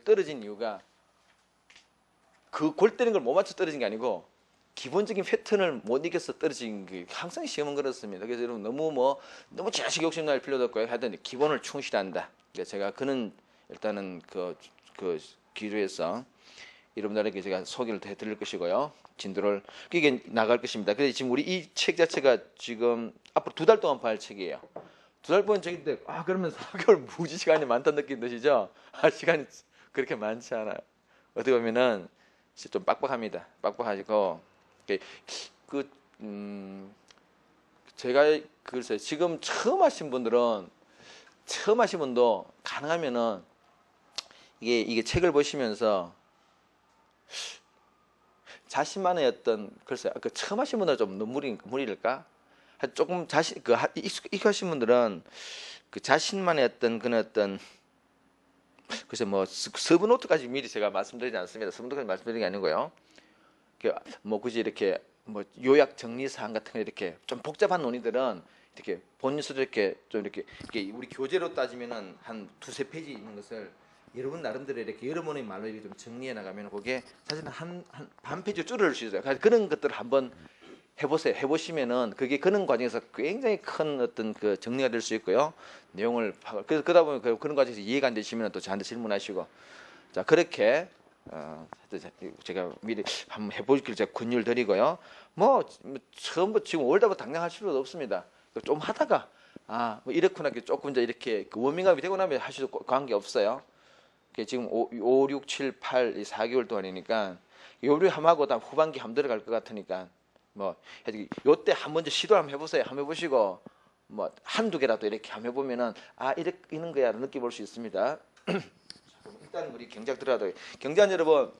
떨어진 이유가 그 골 때리는 걸 못 맞춰 떨어진 게 아니고 기본적인 패턴을 못 이겨서 떨어진 게 항상 시험은 그렇습니다. 그래서 여러분 너무 자식 욕심날 필요도 없고요. 하여튼 기본을 충실한다. 그러니까 제가 그는 일단은 그 기조에서 여러분들에게 제가 소개를 해드릴 것이고요. 진도를 이게 나갈 것입니다. 그래서 지금 우리 이 책 자체가 지금 앞으로 2달 동안 팔 책이에요. 2달 동안 책인데 그러면 4개월 무지 시간이 많다는 느낌 드시죠? 시간이 그렇게 많지 않아요. 어떻게 보면은 좀 빡빡합니다. 빡빡하시고 제가 글쎄 지금 처음 하신 분도 가능하면은 이게 책을 보시면서 자신만의 어떤 글쎄 처음 하신 분들은 좀 무리일까? 조금 익숙하신 분들은 그 자신만의 어떤 글쎄 서브 노트까지 미리 제가 말씀드리지 않습니다. 서브 노트까지 말씀드리는 게 아니고요. 굳이 이렇게 요약 정리 사항 같은 거 이렇게 좀 복잡한 논의들은 이렇게 본인 스스로 이렇게 우리 교재로 따지면은 한 2-3페이지 있는 것을 여러분 나름대로 이렇게 여러분의 말로 이렇게 좀 정리해 나가면 그게 사실은 한 반 페이지 줄을 수 있어요. 그런 것들을 한번 해보세요. 해보시면은 그게 그런 과정에서 굉장히 큰 어떤 그 정리가 될 수 있고요. 내용을 그러다 보면 그런 과정에서 이해가 안 되시면 또 저한테 질문하시고 자 그렇게 제가 미리 한번 해보길 제가 권유를 드리고요. 처음부터 지금 올다부터 당장 할 필요도 없습니다. 좀 하다가 이렇구나 조금 더 이렇게 워밍업이 되고 나면 하셔도 관계 없어요. 지금 5, 6, 7, 8 4개월 동안이니까 요리 함하고 다음 후반기 함 들어갈 것 같으니까 요때 한번 시도 한번 해보세요. 한번 해보시고 한두 개라도 이렇게 한번 해보면은 이런 거야 느껴볼 수 있습니다. 일단 우리 경제학 들어가도 경제학 여러분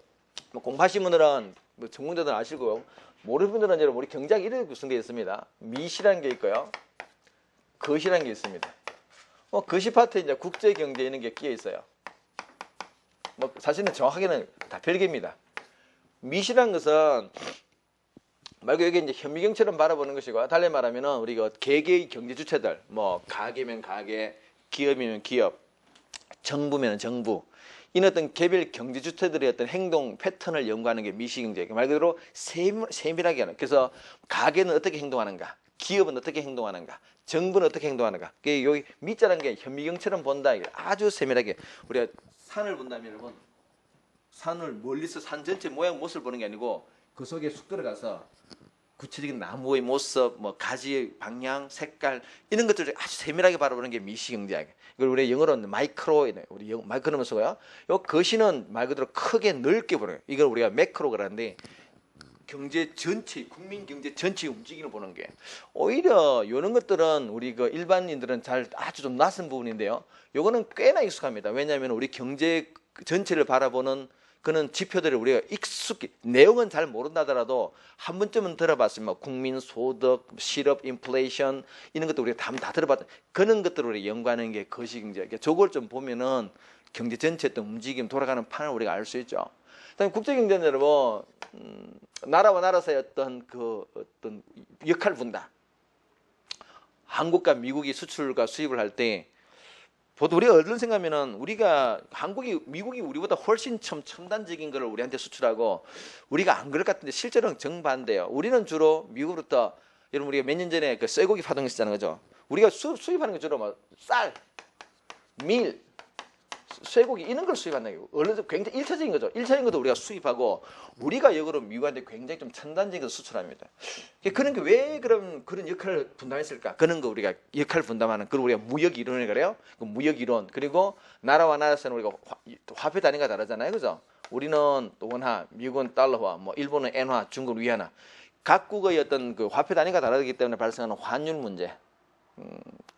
공부하신 분들은 전문가들 아시고 모르는 분들은 여러분 우리 경제학 이렇게 구성되어 있습니다. 미시라는 게 있고요. 거시라는 게 있습니다. 거시 파트에 이제 국제 경제 이런 게 끼어 있어요. 사실은 정확하게는 다 별개입니다. 미시라는 것은 말고 여기 이제 현미경처럼 바라보는 것이고 달리 말하면은 우리가 개개의 경제 주체들 가게면 가게, 기업이면 기업, 정부면 정부 이런 어떤 개별 경제 주체들의 어떤 행동 패턴을 연구하는 게 미시경제. 말 그대로 세밀하게 하는. 그래서 가게는 어떻게 행동하는가, 기업은 어떻게 행동하는가, 정부는 어떻게 행동하는가. 여기 미자라는 게 현미경처럼 본다. 아주 세밀하게 우리가 산을 본다면 여러분 산을 멀리서 산 전체 모양 모습을 보는 게 아니고 그 속에 쑥 들어가서 구체적인 나무의 모습, 가지의 방향, 색깔 이런 것들을 아주 세밀하게 바라보는 게 미시경제학. 이걸 우리 영어로는 마이크로, 우리 마이크로만 쓰고요. 요 거시는 말 그대로 크게 넓게 보는 거예요. 이걸 우리가 매크로 그러는데 경제 전체, 국민 경제 전체 움직임을 보는 게 오히려 이런 것들은 우리 일반인들은 아주 좀 낯선 부분인데요. 요거는 꽤나 익숙합니다. 왜냐하면 우리 경제 전체를 바라보는 그런 지표들을 우리가 익숙히 내용은 잘 모른다더라도 한 번쯤은 들어봤으면 국민 소득, 실업, 인플레이션 이런 것도 우리가 다 들어봤던 그런 것들을 우리가 연구하는 게 거시경제. 저걸 좀 보면은 경제 전체 어떤 움직임 돌아가는 판을 우리가 알 수 있죠. 그다음에 국제경제는 여러분 나라와 나라 사이의 어떤 역할 분담. 한국과 미국이 수출과 수입을 할 때 보통 우리가 어떤 생각하면은 미국이 우리보다 훨씬 첨단적인 거를 우리한테 수출하고 우리가 안 그럴 것 같은데 실제로는 정반대예요. 우리는 주로 미국으로부터 여러분 우리가 몇 년 전에 그 쇠고기 파동했었잖아요, 그죠? 우리가 수입하는 게 주로 쌀, 밀, 쇠고기 이런 걸 수입한다는 게 얼른 굉장히 1차적인 거죠. 1차적인 것도 우리가 수입하고 우리가 역으로 미국한테 굉장히 좀 첨단적인 것을 수출합니다. 그런 게 왜 그런 역할을 분담했을까? 그런 거 우리가 역할 분담하는 그걸 우리가 무역 이론을 그래요. 그 무역 이론 그리고 나라와 나라 사이는 우리가 화폐 단위가 다르잖아요, 그죠? 우리는 원화, 미국은 달러화, 일본은 엔화, 중국은 위안화. 각국의 어떤 그 화폐 단위가 다르기 때문에 발생하는 환율 문제.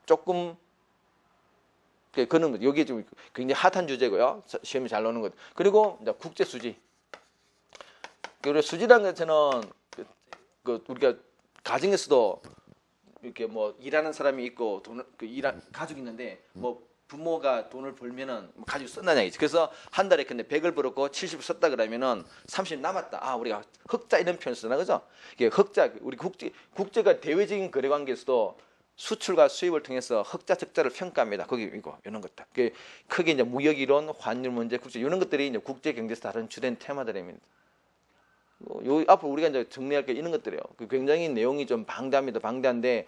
조금 그는 여기 좀 굉장히 핫한 주제고요. 시험이 잘 나오는 것. 그리고 이제 국제 수지. 그리고 수지라는 것은 우리가 가정에서도 이렇게 일하는 사람이 있고 가족이 있는데 부모가 돈을 벌면은 가지고 쓴다는 얘기지. 그래서 한 달에 근데 100을 벌었고 70을 썼다 그러면은 30 남았다. 우리가 흑자 이런 표현 쓰나 그죠? 이게 흑자 우리 국제가 대외적인 거래 관계에서도 수출과 수입을 통해서 흑자 적자를 평가합니다. 거기 이거 이런 것들. 크게 이제 무역 이론, 환율 문제, 국제 이런 것들이 이제 국제 경제에서 다른 주된 테마들입니다. 요 앞으로 우리가 이제 정리할 게 이런 것들이에요. 굉장히 내용이 좀 방대합니다. 방대한데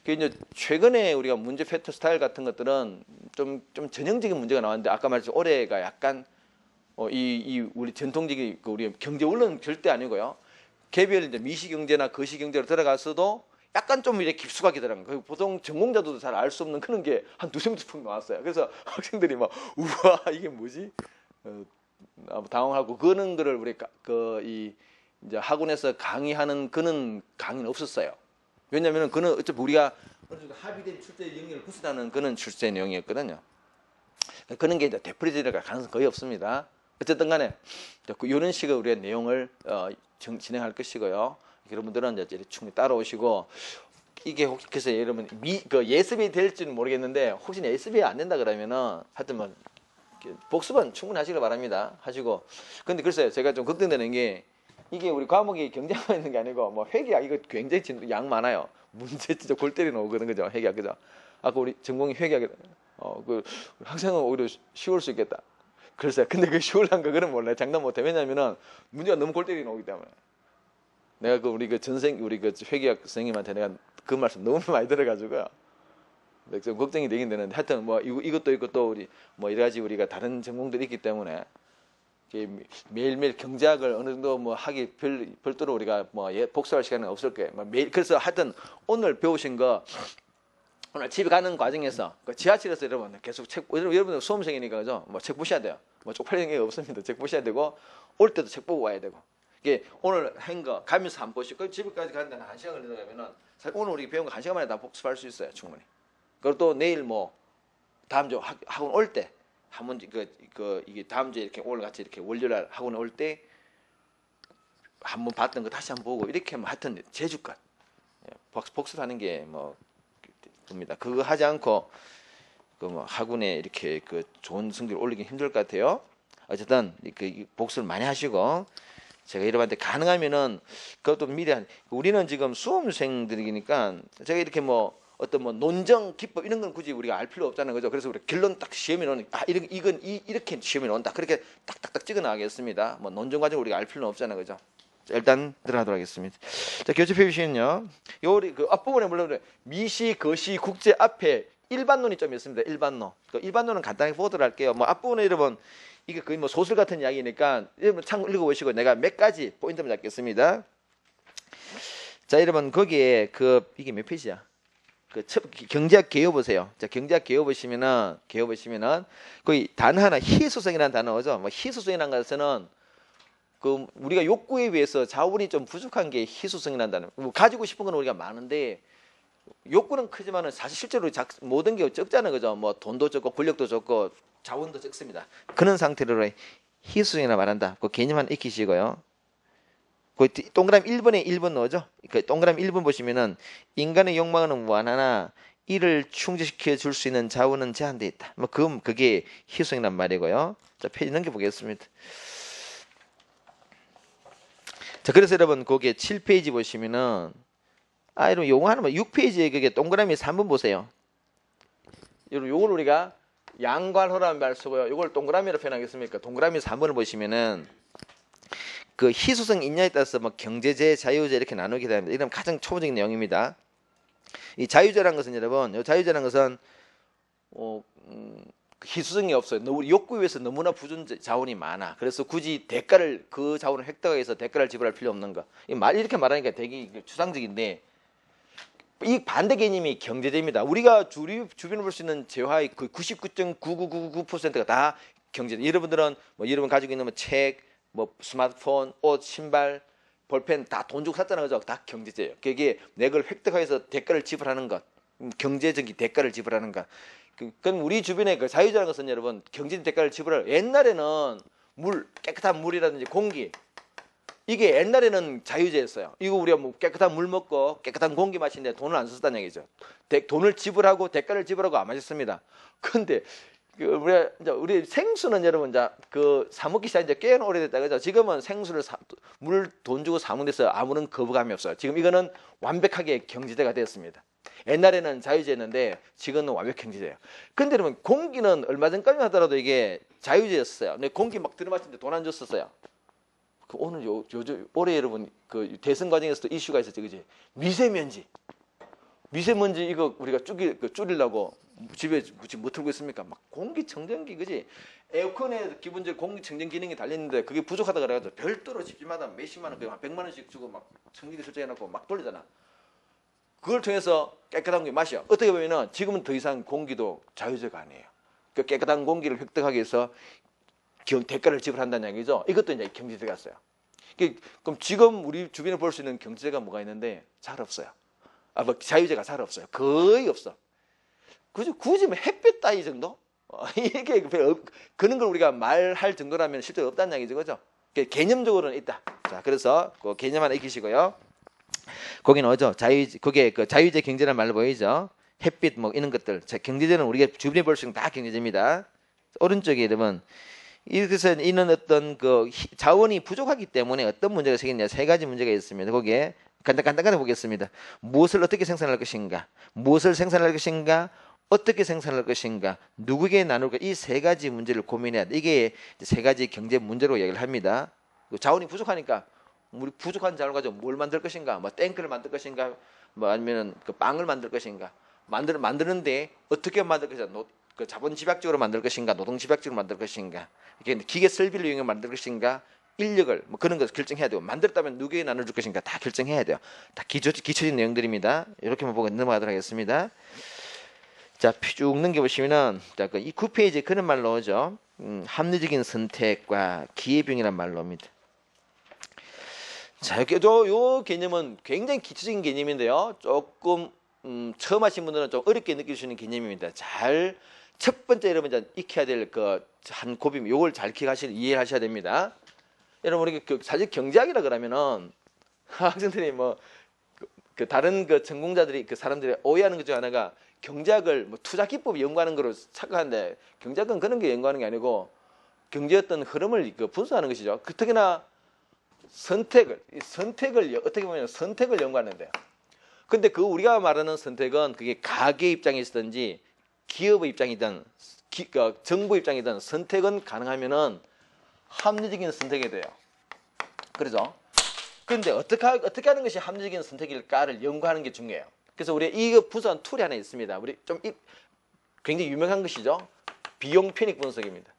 그 이제 최근에 우리가 문제 패턴 스타일 같은 것들은 좀 전형적인 문제가 나왔는데 아까 말했듯이 올해가 약간 이 우리 전통적인 우리 경제 원론은 절대 아니고요. 개별 이제 미시 경제나 거시 경제로 들어가서도 약간 좀 이렇게 깊숙하게 들어간 보통 전공자들도 잘 알 수 없는 그런 게 한 두세 문제 푹 나왔어요. 그래서 학생들이 막 우와 이게 뭐지? 당황하고 그런 거를 우리가 이제 학원에서 강의하는 그런 강의는 없었어요. 왜냐하면 그는 어차피 우리가 어느 정도 합의된 출제 영역을 구성하는 그런 출제 내용이었거든요. 그런 게 이제 되풀이될 가능성 거의 없습니다. 어쨌든 간에 이런 식의 우리가 내용을 진행할 것이고요. 여러분들은 이제 충분히 따라오시고 이게 혹시 그래서 여러분 예습이 될지는 모르겠는데 혹시 예습이 안 된다 그러면은 하여튼 뭐 복습은 충분히 하시길 바랍니다. 하시고 근데 글쎄요 제가 좀 걱정되는 게 이게 우리 과목이 경제만 있는 게 아니고 뭐 회계학 이거 굉장히 양 많아요. 문제 진짜 골 때리는 오거든 그죠 회계학 그죠. 아까 우리 전공이 회계학 그 학생은 오히려 쉬울 수 있겠다. 글쎄요 근데 그 쉬울란 거 그건 몰라요. 장담 못해. 왜냐면은 문제가 너무 골 때리는 오기 때문에. 내가 우리 회계학 선생님한테 내가 그 말씀 너무 많이 들어가지고요. 좀 걱정이 되긴 되는데 하여튼 뭐 이것도 우리 뭐 여러 가지 우리가 다른 전공들이 있기 때문에 매일매일 경제학을 어느 정도 뭐 하기 별도로 우리가 뭐 복습할 시간은 없을 거예요. 매일 그래서 하여튼 오늘 배우신 거 오늘 집에 가는 과정에서 지하철에서 여러분 계속 여러분들 수험생이니까 그죠? 뭐 책 보셔야 돼요. 뭐 쪽팔리는 게 없습니다. 책 보셔야 되고 올 때도 책 보고 와야 되고. 이게 오늘 한 거 가면서 한 보시고 집에까지 가는 데는 1시간 걸리면은 사실 오늘 우리 배운 거 1시간 만에 다 복습할 수 있어요. 충분히. 그리고 또 내일 뭐 다음 주 학원 올 때 한 번 이게 다음 주에 이렇게 오늘 같이 이렇게 월요일 학원 올 때 한번 봤던 거 다시 한번 보고 이렇게 하면 하여튼 제주껏 복습하는 게 뭐 겁니다. 그거 하지 않고 그 뭐 학원에 이렇게 그 좋은 성적을 올리기 힘들 것 같아요. 어쨌든 그 복습을 많이 하시고 제가 여러분한테 가능하면은 그것도 미리 우리는 지금 수험생들이니까 제가 이렇게 뭐 어떤 뭐 논정 기법 이런 건 굳이 우리가 알 필요 없잖아요, 그죠? 그래서 우리 결론 딱 시험에 넣는 이건 이렇게 시험에 넣는다 그렇게 딱딱딱 찍어 나가겠습니다. 뭐 논정 과정 우리가 알 필요는 없잖아요, 그죠? 자, 일단 들어가도록 하겠습니다. 자, 교재 표시는요. 요리 그 앞부분에 물론 미시, 거시, 국제 앞에 일반론이 좀 있습니다. 일반론. 그 일반론은 간단하게 보도록 할게요. 뭐 앞부분에 여러분 이게 거의 뭐 소설 같은 이야기니까 여러분 참 읽어보시고 내가 몇 가지 포인트만 잡겠습니다. 자, 여러분 거기에 이게 몇 페이지야? 경제학 개요 보세요. 자, 경제학 개요 보시면은 거기 단어 하나 희소성이라는 단어죠. 뭐 희소성이라는 것은 우리가 욕구에 비해서 자원이 좀 부족한 게 희소성이라는 단어. 뭐 가지고 싶은 건 우리가 많은데 욕구는 크지만은 사실 실제로 모든 게 적잖아요, 그죠? 뭐 돈도 적고 권력도 적고 자원도 적습니다. 그런 상태로 희소성이라 말한다. 그 개념 하나 익히시고요. 그 동그라미 1번에 1번 넣어죠. 그 동그라미 1번 보시면은 인간의 욕망은 무한하나 이를 충족시켜 줄 수 있는 자원은 제한되어 있다. 뭐 그게 희소성이란 말이고요. 자, 페이지 넘겨 보겠습니다. 자, 그래서 여러분 거기에 7페이지 보시면은 여러분 요거 하나만 6페이지에 그게 동그라미 3번 보세요. 여러분 요걸 우리가 양관호라는 말 쓰고요. 요걸 동그라미로 표현하겠습니까? 동그라미 3번을 보시면은 그 희소성 있냐에 따라서 뭐 경제제, 자유제 이렇게 나누게 됩니다. 이런 가장 초보적인 내용입니다. 이 자유제라는 것은 여러분, 이 자유제라는 것은 희소성이 없어요. 우리 욕구에 의해서 너무나 부준 자원이 많아. 그래서 굳이 그 자원을 획득하기 위해서 대가를 지불할 필요 없는 거. 이렇게 말하니까 되게 추상적인데 이 반대 개념이 경제제입니다. 우리가 주변에 볼 수 있는 재화의 그 99.9999%가 다 경제제. 여러분들은 뭐 여러분 가지고 있는 뭐 책, 뭐 스마트폰, 옷, 신발, 볼펜 다 돈 주고 샀잖아요, 그죠? 다 경제제예요. 그게 내 걸 획득하기 위해서 대가를 지불하는 것, 경제적인 대가를 지불하는 것. 그럼 우리 주변에 그 자유자라는 것은 여러분 경제적 대가를 지불할 옛날에는 깨끗한 물이라든지 공기 이게 옛날에는 자유제였어요. 이거 우리가 뭐 깨끗한 물 먹고 깨끗한 공기 마시는데 돈을 안 썼다는 얘기죠. 돈을 지불하고 대가를 지불하고 안 마셨습니다. 그런데 우리 생수는 여러분 사 먹기 시작한 지 꽤 오래됐다 그죠? 지금은 생수를 물 돈 주고 사 먹는 데서 아무런 거부감이 없어요. 지금 이거는 완벽하게 경제제가 되었습니다. 옛날에는 자유제였는데 지금은 완벽 경제제예요. 근데 여러분 공기는 얼마 전까지만 하더라도 이게 자유제였어요. 근데 공기 막 들이마시는데 돈 안 줬었어요. 오늘 올해 여러분 그 대선 과정에서도 이슈가 있었지, 그지? 미세먼지 이거 우리가 줄이려고 집에 뭐 틀고 있습니까? 막 공기청정기, 그지? 에어컨에 기본적으로 공기청정 기능이 달렸는데 그게 부족하다 그래가지고 별도로 집집마다 몇십만 원, 한 100만 원씩 주고 막 청정기 설정해놓고 막 돌리잖아. 그걸 통해서 깨끗한 공기 마셔. 어떻게 보면은 지금은 더 이상 공기도 자유제가 아니에요. 그 깨끗한 공기를 획득하기 위해서 대가를 지불한다는 얘기죠. 이것도 이제 경제제 들어갔어요. 그럼 지금 우리 주변에 볼 수 있는 경제제가 뭐가 있는데 잘 없어요. 뭐 자유제가 잘 없어요. 거의 없어. 굳이 뭐 햇빛 따위 정도? 이게 그런 걸 우리가 말할 정도라면 실제로 없다는 얘기죠, 그죠? 개념적으로는 있다. 자, 그래서 그 개념 하나 익히시고요. 거기는 어죠? 그게 그 자유제 경제라는 말로 보이죠? 햇빛 뭐 이런 것들. 자, 경제제는 우리가 주변에 볼 수 있는 다 경제제입니다. 오른쪽에 여러분. 이것서 이는 어떤 그 자원이 부족하기 때문에 어떤 문제가 생겼냐, 세 가지 문제가 있습니다. 거기에 간단하게 보겠습니다. 무엇을 어떻게 생산할 것인가, 무엇을 생산할 것인가, 어떻게 생산할 것인가, 누구에게 나눌까, 이 세 가지 문제를 고민해야 돼. 이게 세 가지 경제 문제로 얘기를 합니다. 자원이 부족하니까 우리 부족한 자원을 가지고 뭘 만들 것인가, 뭐 탱크를 만들 것인가, 뭐 아니면은 그 빵을 만들 것인가, 만드는데 어떻게 만들 것인가, 그 자본 집약적으로 만들 것인가, 노동 집약적으로 만들 것인가, 이게 기계 설비를 이용해 만들 것인가, 인력을 뭐 그런 것을 결정해야 되고, 만들었다면 누구에게 나눠줄 것인가 다 결정해야 돼요. 다 기초적인 내용들입니다. 이렇게만 보고 넘어가도록 하겠습니다. 자, 쭉 넘겨보시면은 이 9페이지에 그런 말 나오죠. 합리적인 선택과 기회비용이라는 말 나옵니다. 자, 요 개념은 굉장히 기초적인 개념인데요. 조금 처음 하신 분들은 좀 어렵게 느낄 수 있는 개념입니다. 첫 번째 여러분 이제 익혀야 될 그 한 고비, 요걸 잘 이해하셔야 됩니다. 여러분 우리 사실 경제학이라 그러면은 학생들이 뭐 그 다른 그 전공자들이 그 사람들이 오해하는 것 중 하나가 경제학을 뭐 투자 기법 연구하는 거로 착각하는데, 경제학은 그런 게 연구하는 게 아니고 경제의 어떤 흐름을 분석하는 것이죠. 특히나 선택을 어떻게 보면 선택을 연구하는데요. 근데 그 우리가 말하는 선택은 그게 가게 입장이든지 기업의 입장이든 정부 입장이든 선택은 가능하면은 합리적인 선택이 돼요. 그렇죠? 그런데 어떻게 하는 것이 합리적인 선택일까를 연구하는 게 중요해요. 그래서 우리 이거 분석한 툴이 하나 있습니다. 우리 좀 굉장히 유명한 것이죠. 비용 편익 분석입니다.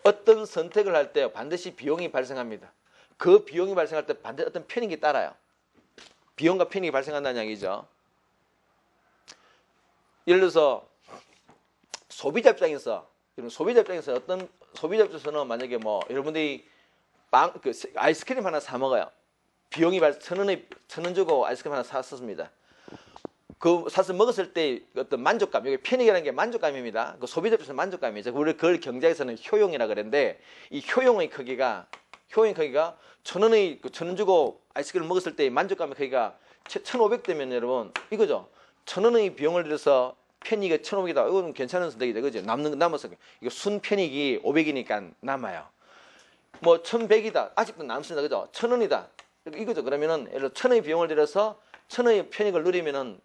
어떤 선택을 할 때 반드시 비용이 발생합니다. 그 비용이 발생할 때 반드시 어떤 편익이 따라요. 비용과 편익이 발생한다는 얘기죠. 예를 들어서 소비자 입장에서 어떤 소비자 입장에서는 만약에 뭐 여러분들이 아이스크림 하나 사 먹어요. 비용이 1,000원 주고 아이스크림 하나 샀습니다. 그 사서 먹었을 때 어떤 만족감, 여기 편익이라는 게 만족감입니다. 그 소비자 입장에서 만족감이죠. 우리 그걸 경제에서는 효용이라 그러는데, 이 효용의 크기가 1,000원 주고 아이스크림 먹었을 때 만족감의 크기가 1,500 되면 여러분 이거죠. 1,000원의 비용을 들여서 편익이 1,500이다. 이거는 괜찮은 선택이죠, 그죠? 남아서 이거 순 편익이 500이니까 남아요. 뭐 1,100이다. 아직도 남습니다, 그죠? 1,000원이다. 이거죠. 그러면은 예를 들어 1,000원의 비용을 들여서 1,000원의 편익을 누리면은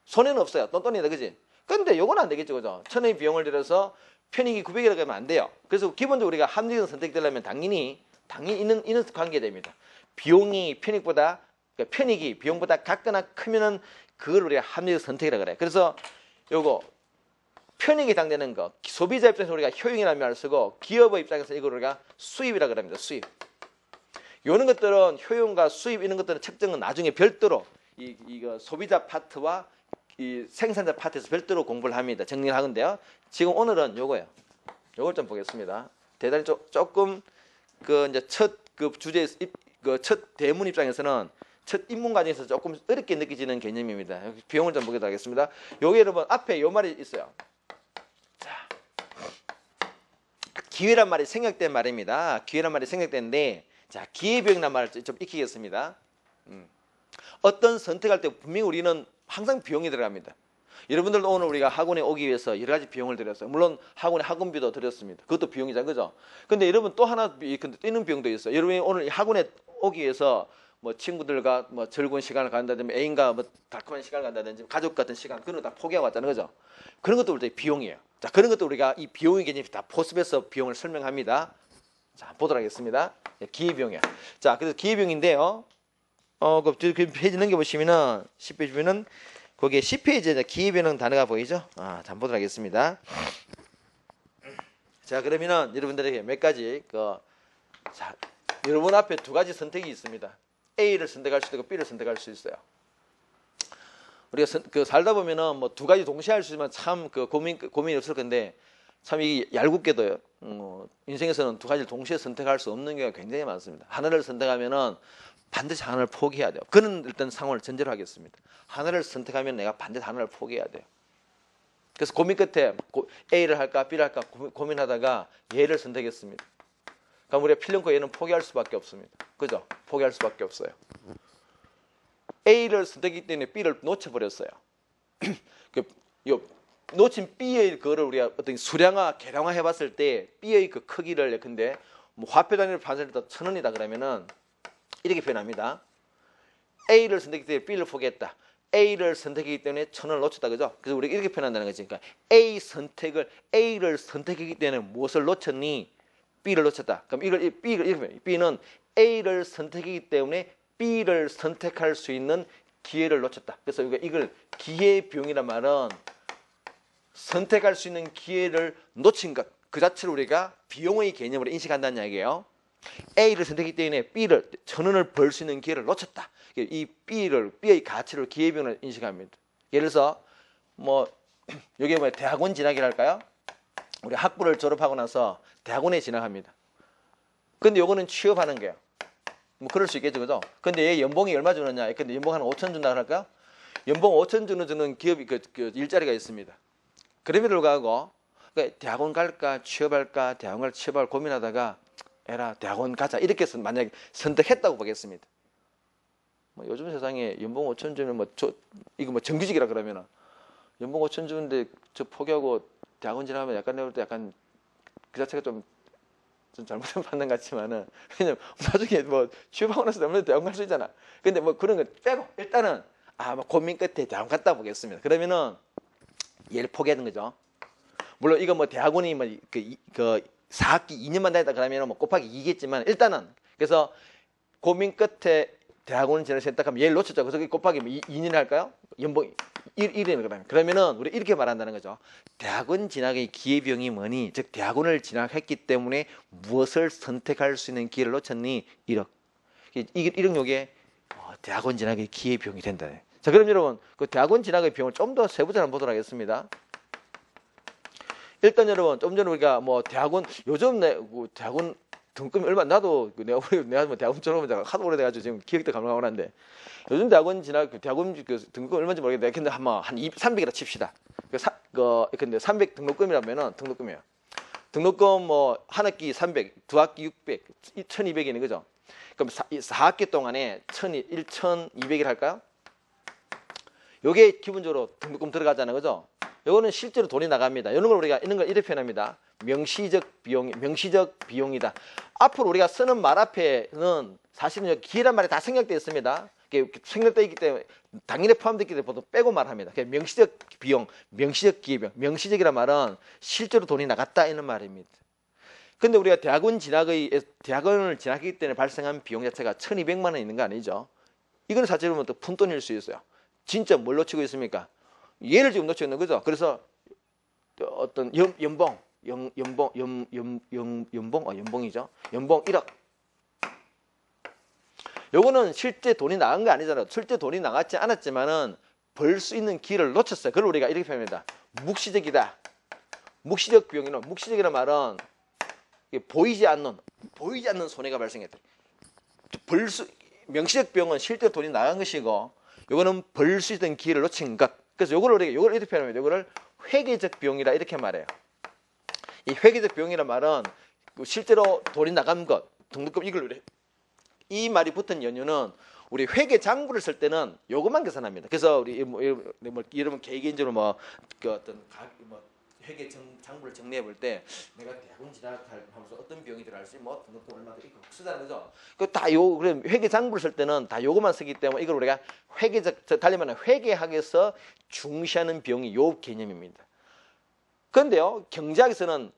손해는 없어요. 똔똔이다, 그지? 근데 요건 안 되겠죠, 그죠? 1,000원의 비용을 들여서 편익이 900이라고 하면 안 돼요. 그래서 기본적으로 우리가 합리적인 선택이 되려면 당연히 있는 관계됩니다. 비용이 편익보다, 그러니까 편익이 비용보다 같거나 크면은 그걸 우리가 합리적 선택이라고 그래요. 그래서 요거 편익이 해당되는 거, 소비자 입장에서 우리가 효용이라는 말을 쓰고, 기업의 입장에서 이걸 우리가 수입이라고 합니다. 수입. 이런 것들은 효용과 수입 이런 것들은 측정은 나중에 별도로 이거 소비자 파트와 이 생산자 파트에서 별도로 공부를 합니다. 정리를 하는데요. 지금 오늘은 요거예요. 요걸 좀 보겠습니다. 대단히 조금 그 이제 첫 대문 입장에서는 첫 입문 과정에서 조금 어렵게 느껴지는 개념입니다. 비용을 좀 보도록 하겠습니다. 여기 여러분 앞에 요 말이 있어요. 자, 기회란 말이 생략된 말입니다. 기회란 말이 생략됐는데, 자, 기회비용이라는 말을 좀 익히겠습니다. 어떤 선택할 때 분명히 우리는 항상 비용이 들어갑니다. 여러분들도 오늘 우리가 학원에 오기 위해서 여러 가지 비용을 들였어요. 물론 학원에 학원비도 들였습니다. 그것도 비용이잖아요, 그죠? 근데 여러분 또 하나 뛰는 비용도 있어요. 여러분이 오늘 학원에 오기 위해서 뭐 친구들과 뭐 즐거운 시간을 갖는다든지 애인과 뭐 달콤한 시간을 갖는다든지 가족 같은 시간 그런 거 다 포기하고 왔다는 거죠. 그런 것도 우리 비용이에요. 자, 그런 것도 우리가 이 비용의 개념이 다 포스에서 비용을 설명합니다. 자, 보도록 하겠습니다. 기회비용이야. 자, 그래서 기회비용인데요. 그 페이지 넘겨보시면은 10페이지 보면은 거기에 10페이지에 기회비용 단어가 보이죠? 자, 보도록 하겠습니다. 자, 그러면은 여러분들에게 몇 가지 자, 여러분 앞에 두 가지 선택이 있습니다. A를 선택할 수도 있고 B를 선택할 수 있어요. 우리가 살다 보면은 뭐 두 가지 동시에 할 수 있으면 참 고민이 없을 건데 참 이 얄궂게도요. 인생에서는 두 가지를 동시에 선택할 수 없는 경우가 굉장히 많습니다. 하나를 선택하면은 반드시 하나를 포기해야 돼요. 그는 일단 상황을 전제로 하겠습니다. 하나를 선택하면 내가 반드시 하나를 포기해야 돼요. 그래서 고민 끝에 A를 할까 B를 할까 고민하다가 얘를 선택했습니다. 그럼 우리가 필연코 얘는 포기할 수밖에 없습니다. 그죠? 포기할 수밖에 없어요. A를 선택했기 때문에 B를 놓쳐버렸어요. 놓친 B의 그거를 우리가 어떤 수량화, 계량화 해봤을 때 B의 그 크기를 예컨대 뭐 화폐 단위로 환산했다 1,000원이다 그러면은 이렇게 표현합니다. A를 선택했기 때문에 B를 포기했다. A를 선택했기 때문에 1,000원을 놓쳤다 그죠? 그래서 우리가 이렇게 표현한다는 거지. 그러니까 A를 선택했기 때문에 무엇을 놓쳤니? B를 놓쳤다. 그럼 B는 A를 선택했기 때문에 B를 선택할 수 있는 기회를 놓쳤다. 그래서 이걸 기회비용이란 말은 선택할 수 있는 기회를 놓친 것, 그 자체를 우리가 비용의 개념으로 인식한다는 이야기예요. A를 선택했기 때문에 B를 1,000원을 벌 수 있는 기회를 놓쳤다. 이 B의 가치를 기회비용으로 인식합니다. 예를 들어서 뭐 여기 뭐 대학원 진학이랄까요? 우리 학부를 졸업하고 나서 대학원에 진학합니다. 근데 요거는 취업하는 거예요. 뭐 그럴 수 있겠죠, 그죠? 근데 얘 연봉이 얼마 주느냐? 근데 연봉 한 5천 준다 그럴까요? 연봉 5천 주는 기업이 그 일자리가 있습니다. 그럼에도 불구하고 그러니까 대학원 갈까 취업할까 대학원 갈 취업할 고민하다가 에라 대학원 가자 이렇게 해서 만약에 선택했다고 보겠습니다. 뭐 요즘 세상에 연봉 5천 주면 이거 뭐 정규직이라 그러면은 연봉 5천 주는데 저 포기하고 대학원 진학하면 약간 내가 볼 때 약간 그 자체가 좀 잘못된 판단 같지만은 왜냐면 나중에 뭐 취업하고 나서 아무래도 대학원 갈 수 있잖아. 근데 뭐 그런 거 빼고 일단은 뭐 고민 끝에 대학원 갔다 보겠습니다. 그러면은 얘를 포기하는 거죠. 물론 이거 뭐 대학원이 뭐 그 4학기 2년만 다녔다 그러면 뭐 곱하기 2겠지만 일단은 그래서 고민 끝에 대학원을 진학했다 그러면 얘를 놓쳤죠. 그래서 곱하기 2년 할까요? 연봉 1이라는 그러면은 우리 이렇게 말한다는 거죠. 대학원 진학의 기회비용이 뭐니? 즉 대학원을 진학했기 때문에 무엇을 선택할 수 있는 기회를 놓쳤니? 1억. 1억 요게 대학원 진학의 기회비용이 된다. 자, 그럼 여러분 그 대학원 진학의 비용을 좀 더 세부적으로 보도록 하겠습니다. 일단 여러분 좀 전에 우리가 뭐 대학원 요즘 대학원 등급이 얼마 나도 내가 뭐 대학원 졸업한 하도 오래돼가지고 지금 기억도 가물가물한데 요즘 대학원 대학원 등급 얼마인지 모르겠는데 근데 한 300이라 칩시다. 근데 300 등록금이라면은 등록금이에요. 등록금 뭐 한 학기 300, 두 학기 600, 1,200이네 그죠? 그럼 4학기 동안에 1,200일 할까요? 요게 기본적으로 등록금 들어가잖아요, 그죠? 요거는 실제로 돈이 나갑니다. 이런 걸 우리가 이렇게 표현합니다. 명시적 비용이다. 앞으로 우리가 쓰는 말 앞에는 사실은 기회란 말이 다 생략되어 있습니다. 생략되어 있기 때문에 당연히 포함되어 있기 때문에 보통 빼고 말합니다. 명시적 비용, 명시적 기회비용. 명시적이란 말은 실제로 돈이 나갔다 이런 말입니다. 근데 우리가 대학원을 진학하기 때문에 발생한 비용 자체가 1,200만 원 있는 거 아니죠? 이건 사실 보면 또 푼돈일 수 있어요. 진짜 뭘 놓치고 있습니까? 얘를 지금 놓치고 있는 거죠. 그래서 어떤 연봉이죠. 연봉 1억. 요거는 실제 돈이 나간 거 아니잖아요. 실제 돈이 나갔지 않았지만은 벌 수 있는 기회를 놓쳤어요. 그걸 우리가 이렇게 표현합니다. 묵시적이다. 묵시적 비용이는 묵시적이라는 말은 보이지 않는 손해가 발생했다. 명시적 비용은 실제 돈이 나간 것이고 요거는 벌 수 있던 기회를 놓친 것. 그래서 요걸 이렇게 표현합니다. 요거를 회계적 비용이라 이렇게 말해요. 이 회계적 비용이란 말은 실제로 돈이 나간 것, 등록금 이 말이 붙은 연유는 우리 회계 장부를 쓸 때는 요것만 계산합니다. 그래서 우리 여러분 개인적으로 장부를 정리해 볼 때 내가 대학원 진학하면서 어떤 비용이 들어갈지 뭐 어떤 것도 얼마 더 이거 쓰자는 거죠. 그다요 그래 회계 장부를 쓸 때는 다 요것만 쓰기 때문에 이걸 우리가 회계적 달리 말하면 회계학에서 중시하는 비용이 요 개념입니다. 그런데요 경제학에서는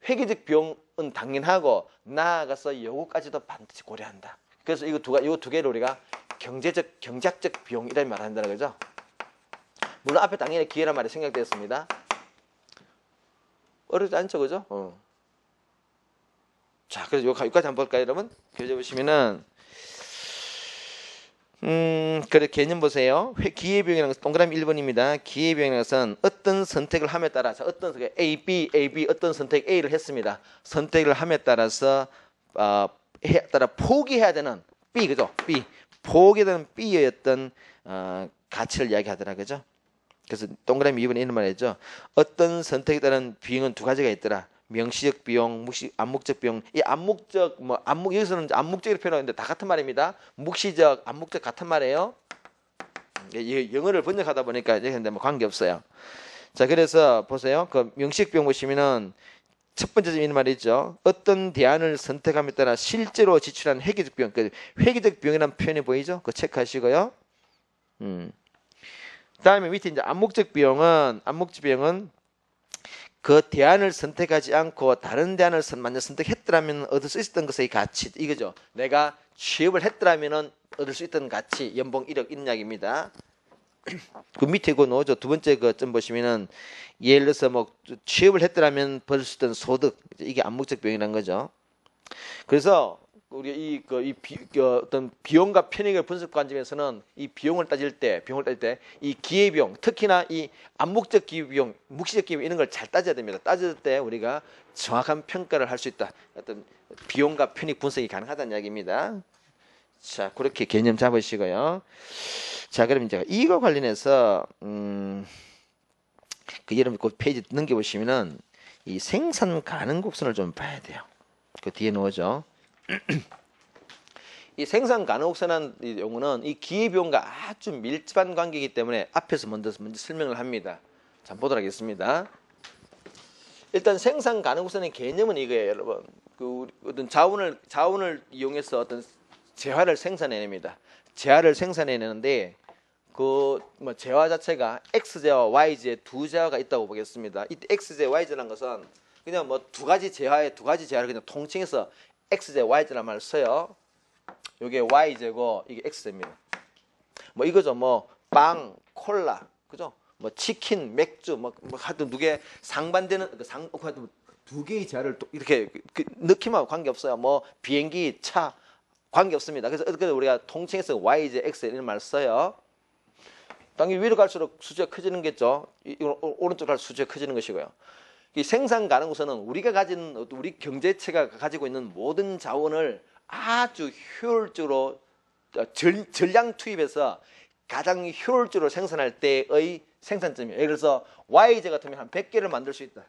회계적 비용은 당연하고 나아가서 요거까지도 반드시 고려한다. 그래서 요 두 개를 우리가 경제학적 비용이라는 말을 한다는 거죠. 물론 앞에 당연히 기회란 말이 생략되었습니다. 어렵지 않죠, 그죠? 자, 그래서 여기까지 한번 볼까요, 여러분? 교재 보시면은, 그래, 개념 보세요. 기회비용이라는 것은 동그라미 1번입니다. 기회비용이라는 것은 어떤 선택을 함에 따라, 자, 어떤 선택, A, B, 어떤 선택 A를 했습니다. 선택을 함에 따라서, 따라 포기해야 되는 B, 그죠? B. 포기되는 B였던, 가치를 이야기하더라, 그죠? 그래서 동그라미 2번에 이런 말이죠. 어떤 선택에 따른 비용은 두 가지가 있더라. 명시적 비용, 암묵적 비용. 이 암묵적 여기서는 암묵적으로 표현하는데 다 같은 말입니다. 묵시적, 암묵적 같은 말이에요. 영어를 번역하다 보니까 이제 뭐 관계 없어요. 자, 그래서 보세요. 그 명시적 비용 보시면은 첫 번째 이런 말이 있죠. 어떤 대안을 선택함에 따라 실제로 지출한 회계적 비용. 그 회계적 비용이라는 표현이 보이죠? 그거 체크하시고요. 그다음에 밑에 이제 암묵적 비용은 그 대안을 선택하지 않고 다른 대안을 먼저 선택했더라면 얻을 수 있었던 것의 가치 이거죠. 내가 취업을 했더라면 얻을 수 있던 가치 연봉 1억 이런 이야기입니다. 그 밑에 그거 넣어줘. 두 번째 그 점 보시면은 예를 들어서 뭐 취업을 했더라면 벌 수 있던 소득 이게 암묵적 비용이라는 거죠. 그래서 우리 어떤 비용과 편익을 분석 관점에서는 이 비용을 따질 때 이 기회비용, 특히나 이 암묵적 기회비용, 묵시적 기회비용 이런 걸 잘 따져야 됩니다. 따질 때 우리가 정확한 평가를 할 수 있다. 어떤 비용과 편익 분석이 가능하다는 이야기입니다. 자, 그렇게 개념 잡으시고요. 자, 그럼 이제 이거 관련해서 여러분 그 페이지 넘겨 보시면은 이 생산 가능 곡선을 좀 봐야 돼요. 그 뒤에 놓으죠. 이 생산 가능성이라는 용어는 이 기회비용과 아주 밀접한 관계이기 때문에 앞에서 먼저 설명을 합니다. 자, 보도록 하겠습니다. 일단 생산 가능성의 개념은 이거예요, 여러분. 그 어떤 자원을 이용해서 어떤 재화를 생산해냅니다. 재화를 생산해내는데 그 뭐 재화 자체가 X재와 Y재 두 재화가 있다고 보겠습니다. 이 X재, Y재라는 것은 그냥 뭐 두 가지 재화를 그냥 통칭해서 X재, Y재란 말을 써요. 이게 Y재고 이게 X재입니다. 뭐 이거죠. 뭐 빵, 콜라, 그죠? 뭐 치킨, 맥주, 뭐 하여튼 두 개 상반되는 두 개의 재화를 이렇게 넣기만 관계 없어요. 뭐 비행기, 차 관계 없습니다. 그래서 우리가 통칭해서 Y재, X재 이런 말을 써요. 당연히 위로 갈수록 수지가 커지는 거죠. 오른쪽 갈수록 수지가 커지는 것이고요. 이 생산 가능성은 우리 경제체가 가지고 있는 모든 자원을 아주 효율적으로 전량 투입해서 가장 효율적으로 생산할 때의 생산점이에요. 예를 들어서 Y제 같은 경우는 한 100개를 만들 수 있다.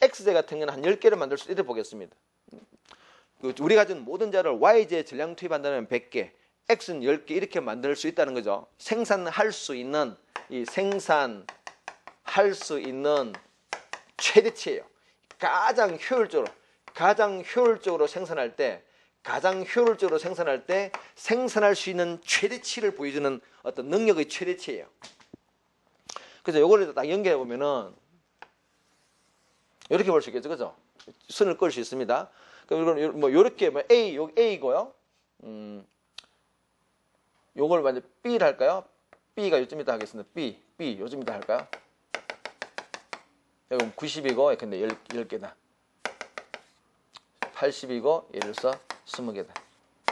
X제 같은 경우는 한 10개를 만들 수 있다 보겠습니다. 우리가 가진 모든 자를 Y제에 전량 투입한다면 100개, X는 10개 이렇게 만들 수 있다는 거죠. 생산할 수 있는 최대치예요. 가장 효율적으로 생산할 때 생산할 수 있는 최대치를 보여주는 어떤 능력의 최대치예요. 그래서 요거를 딱 연결해 보면은 이렇게 볼 수 있겠죠, 그죠? 선을 끌 수 있습니다. 그럼 이건 뭐 요렇게 뭐 여기 A고요. 요걸 만약 B를 할까요? B가 요즘이다 하겠습니다. B 요즘이다 할까요? 여기 90이고 근데 10개다. 80이고 예를 들어서 20개다.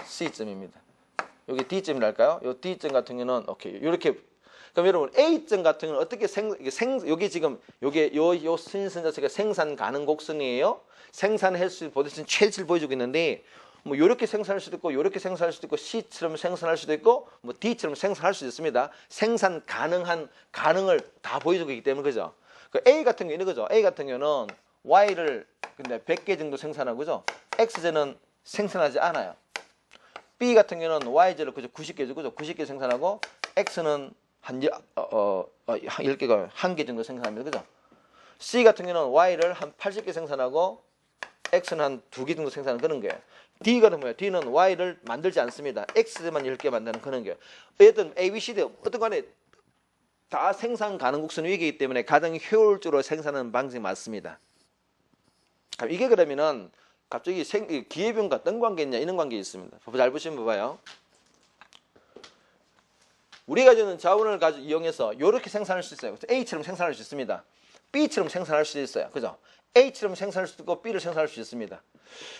C점입니다. 여기 D점을 할까요? 요 D점 같은 경우는 오케이. 요렇게 그럼 여러분 A점 같은 경우는 어떻게 여기 지금 요 순선 자체가 생산 가능 곡선이에요. 생산할 수 보듯이 최대치를 보여주고 있는데 뭐 요렇게 생산할 수도 있고 요렇게 생산할 수도 있고 C처럼 생산할 수도 있고 뭐 D처럼 생산할 수도 있습니다. 생산 가능을 다 보여주고 있기 때문에 그죠? 그 A 같은 경우 이런 거죠. A 같은 경우는 Y를 근데 100개 정도 생산하고 그죠? X제는 생산하지 않아요. B 같은 경우는 Y제를 그죠? 90개죠. 그죠? 90개 생산하고 X는 한 10개가 1개 정도 생산합니다. 그죠? C 같은 경우는 Y를 한 80개 생산하고 X는 한 2개 정도 생산하는 그런 거예요. D가 뭐예요? D는 Y를 만들지 않습니다. X만 10개 만드는 그런 거예요. 어쨌든 A, B, C, D 어떤 간에 다 생산 가능국수는 위기이기 때문에 가장 효율적으로 생산하는 방식이 맞습니다. 이게 그러면은 갑자기 기회비용과 어떤 관계 있냐 이런 관계 있습니다. 잘 보시면 봐봐요. 우리가 주는 자원을 가지고 이용해서 이렇게 생산할 수 있어요. A처럼 생산할 수 있습니다. B처럼 생산할 수도 있어요. 그죠? A처럼 생산할 수도 있고 B를 생산할 수 있습니다.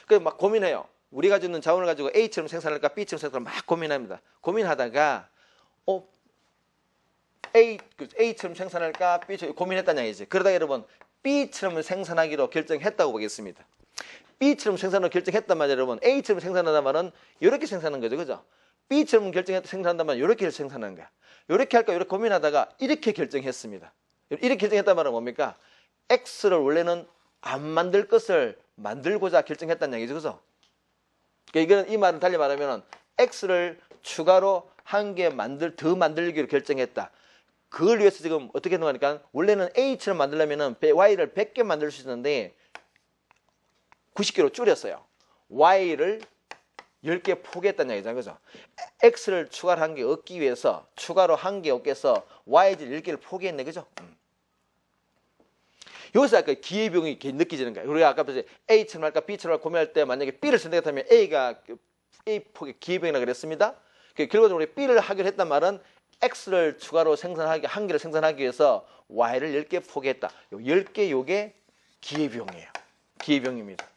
그래서 막 고민해요. 우리가 주는 자원을 가지고 A처럼 생산할까 B처럼 생산할까 막 고민합니다. 고민하다가 A처럼 생산할까 B처럼 고민했다는 얘기지. 그러다가 여러분 B처럼 생산하기로 결정했다고 보겠습니다. B처럼 생산하기로 결정했단 말이에요. 여러분 A처럼 생산한단 말은 이렇게 생산하는 거죠. 그죠? B처럼 생산한단 말은 이렇게 생산하는 거야. 이렇게 할까 이렇게 고민하다가 이렇게 결정했습니다. 이렇게 결정했단 말은 뭡니까? X를 원래는 안 만들 것을 만들고자 결정했다는 얘기죠. 그죠? 이거는 이 말은 달리 말하면 X를 추가로 한 개 더 만들기로 결정했다. 그걸 위해서 지금 어떻게 했는 거니까 원래는 A처럼 만들려면 Y를 100개 만들 수 있는데 90개로 줄였어요. Y를 10개 포기했다는 얘기잖아요. 그죠? X를 추가로 한 개 얻기 위해서 추가로 한 개 얻기 위해서 Y를 10개를 포기했네. 그죠? 여기서 아까 기회비용이 느껴지는 거예요. 우리가 아까 A처럼 할까 B처럼 할까 고민할 때 만약에 B를 선택했다면 A 폭의 기회비용이라고 그랬습니다. 결과적으로 우리 B를 하기로 했단 말은 X를 추가로 생산하기, 한 개를 생산하기 위해서 Y를 10개 포기했다. 요 10개 요게 기회비용이에요. 기회비용입니다.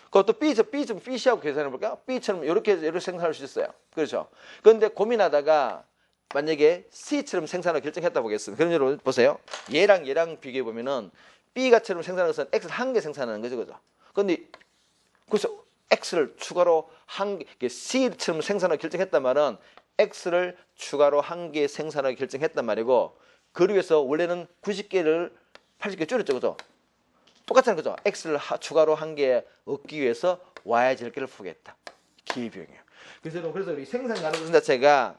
그것도 B하고 계산해 볼까요? B처럼 이렇게 생산할 수 있어요. 그렇죠? 그런데 고민하다가 만약에 C처럼 생산을 결정했다 보겠습니다. 그럼 여러분 보세요. 얘랑 비교해 보면은 B가처럼 생산하는 것은 X를 한 개 생산하는 거죠. 그죠? 그런데 그래서 X를 추가로 한 개, C처럼 생산을 결정했단 말은 X를 추가로 한 개 생산을 결정했단 말이고 그를 위해서 원래는 90개를 80개 줄였죠. 그죠? 똑같잖아요. 그죠? X를 추가로 한 개 얻기 위해서 Y 10개를 포기했다. 기회비용이에요. 그래서 우리 생산 가능성 자체가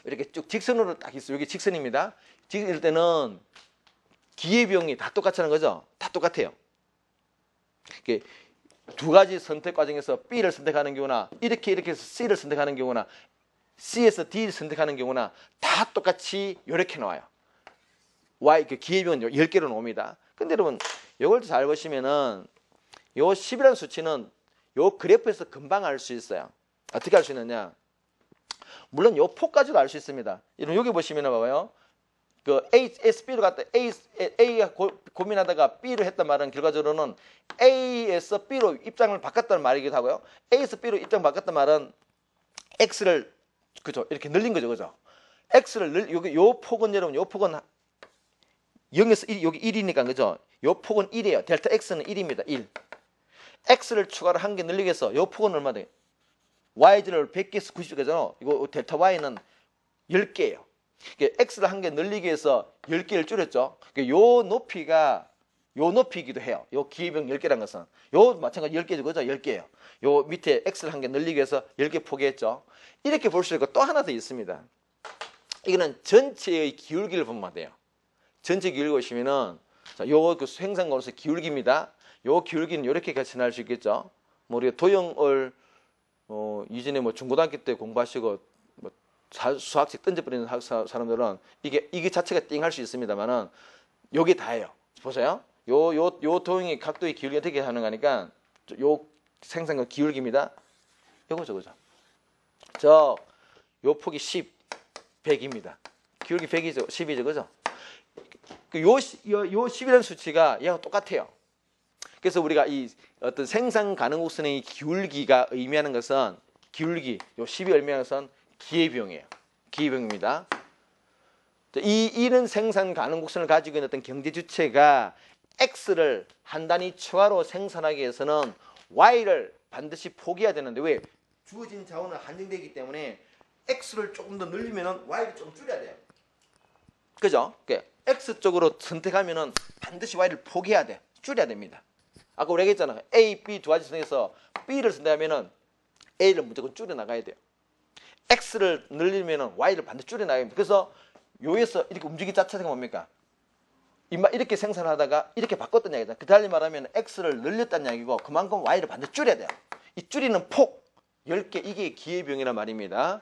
이렇게 쭉 직선으로 딱 있어요. 여기 직선입니다. 이럴 때는 기회비용이 다 똑같다는 거죠. 다 똑같아요. 이게 두 가지 선택 과정에서 B를 선택하는 경우나 이렇게 해서 C를 선택하는 경우나 C에서 D를 선택하는 경우나 다 똑같이 이렇게 나와요. Y 기회비용은 10개로 나옵니다. 근데 여러분 이걸 잘 보시면은 요 10이라는 수치는 요 그래프에서 금방 알 수 있어요. 어떻게 알 수 있느냐? 물론 요 폭까지도 알 수 있습니다. 여러분 여기 보시면 봐봐요. 그 B로 갔다 A가 고민하다가 B로 했단 말은 결과적으로는 A에서 B로 입장을 바꿨다는 말이기도 하고요. A에서 B로 입장 바꿨단 말은 X를 그죠? 이렇게 늘린 거죠. 그죠? X를 여기 요 폭은 여러분 요 폭은 0에서 1 여기 1이니까 그죠? 요 폭은 1이에요. 델타 X는 1입니다. 1. X를 추가로 한 개 늘리기 위해서 요 폭은 얼마 돼요? Y를 100개에서 90개잖아. 이거 델타 Y는 10개예요. X를 한 개 늘리기 위해서 10개를 줄였죠. 요 높이기도 해요. 요 기회비용 10개라는 것은. 요 마찬가지 10개죠. 그죠? 10개예요. 요 밑에 X를 한 개 늘리기 위해서 10개 포기했죠. 이렇게 볼 수 있고 또 하나 더 있습니다. 이거는 전체의 기울기를 보면 돼요. 전체 기울기 보시면은 자, 요 생산건수 기울기입니다. 요 기울기는 이렇게 같이 나올 수 있겠죠. 뭐 우리가 도형을 이전에 뭐 중고등학교 때 공부하시고 뭐 수학책 던져버리는 사람들은 이게 자체가 띵할 수 있습니다만은 요게 다예요. 보세요. 요 도형의 각도의 기울기 어떻게 하는 거니까 요 생산건 기울기입니다. 요거죠, 그죠? 요 폭이 10, 100입니다. 기울기 100이죠, 10이죠, 그죠? 요 10이라는 수치가 얘하고 똑같아요. 그래서 우리가 이 어떤 생산 가능 곡선의 기울기가 의미하는 것은 기울기, 요 10이 의미하는 것은 기회비용이에요. 기회비용입니다. 이런 생산 가능 곡선을 가지고 있는 어떤 경제 주체가 X를 한 단위 추가로 생산하기 위해서는 Y를 반드시 포기해야 되는데 왜? 주어진 자원은 한정되기 때문에 X를 조금 더 늘리면은 Y를 좀 줄여야 돼요. 그죠? X 쪽으로 선택하면은 반드시 Y를 포기해야 돼. 줄여야 됩니다. 아까 우리가 얘기했잖아. A, B 두 가지 선택해서 B를 선택하면은 A를 무조건 줄여 나가야 돼요. X를 늘리면은 Y를 반드시 줄여 나가야 됩니다. 그래서 요에서 이렇게 움직이 자체가 뭡니까? 이렇게 생산하다가 이렇게 바꿨던 얘기다. 그 달리 말하면 X를 늘렸다는 얘기고 그만큼 Y를 반드시 줄여야 돼요. 이 줄이는 폭 10개 이게 기회비용이란 말입니다.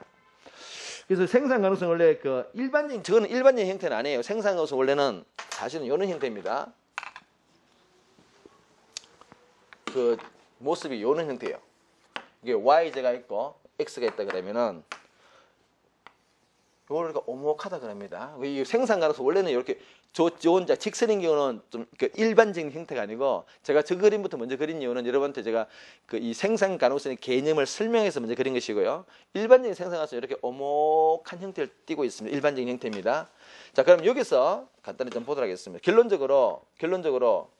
그래서 생산 가능성 원래 그 일반적인 저거는 일반적인 형태는 아니에요. 생산 가능성 원래는 사실은 이런 형태입니다. 그 모습이 이런 형태예요. 이게 Y제가 있고 X가 있다 그러면은 이걸 오목하다 그럽니다. 이 생산 가능성 원래는 이렇게 저 혼자 직선인 경우는 좀 일반적인 형태가 아니고 제가 저 그림부터 먼저 그린 이유는 여러분한테 제가 그 이 생산 가능성의 개념을 설명해서 먼저 그린 것이고요. 일반적인 생산 가능성 이렇게 오목한 형태를 띠고 있습니다. 일반적인 형태입니다. 자, 그럼 여기서 간단히 좀 보도록 하겠습니다. 결론적으로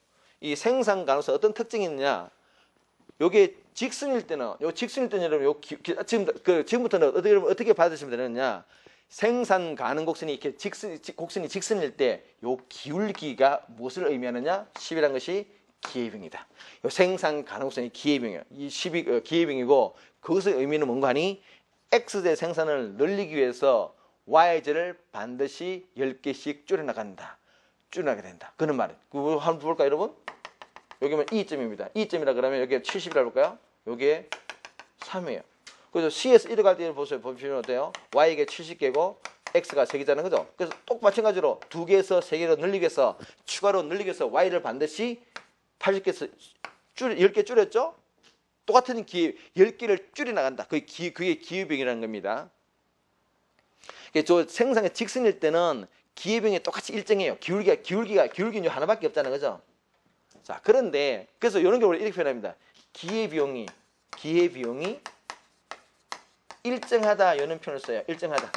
이 생산 가능성 어떤 특징이 있느냐? 요게 직선일 때는 여러분 지금부터는 어떻게 받으시면 되느냐? 생산 가능 곡선이 이렇게 곡선이 직선일 때 요 기울기가 무엇을 의미하느냐? 10이라는 것이 기회비용이다. 요 생산 가능성이 기회비용이에요. 이 10이 기회비용이고 그것의 의미는 뭔가 하니 X제 생산을 늘리기 위해서 Y제를 반드시 10개씩 줄여나간다. 줄여나가게 된다. 그런 말이에요. 그거 한번 볼까요, 여러분? 여기면 E점입니다. E점이라 그러면 여기에 70이라고 볼까요? 여기에 3이에요. 그래서 C에서 1을 갈 때 보시면 어때요? Y에게 70개고 X가 3개잖아요. 그죠? 그래서 똑 마찬가지로 2개에서 3개로 늘리기 위해서 추가로 늘리기 위해서 Y를 반드시 80개에서 10개 줄였죠? 똑같은 10개를 줄여나간다. 그게 기회비용이라는 겁니다. 저 생산의 직선일 때는 기회비용이 똑같이 일정해요. 기울기는 하나밖에 없잖아요. 그죠? 자, 그런데 그래서 이런 경우를 이렇게 표현합니다. 기회비용이 일정하다 이런 표현을 써요. 일정하다.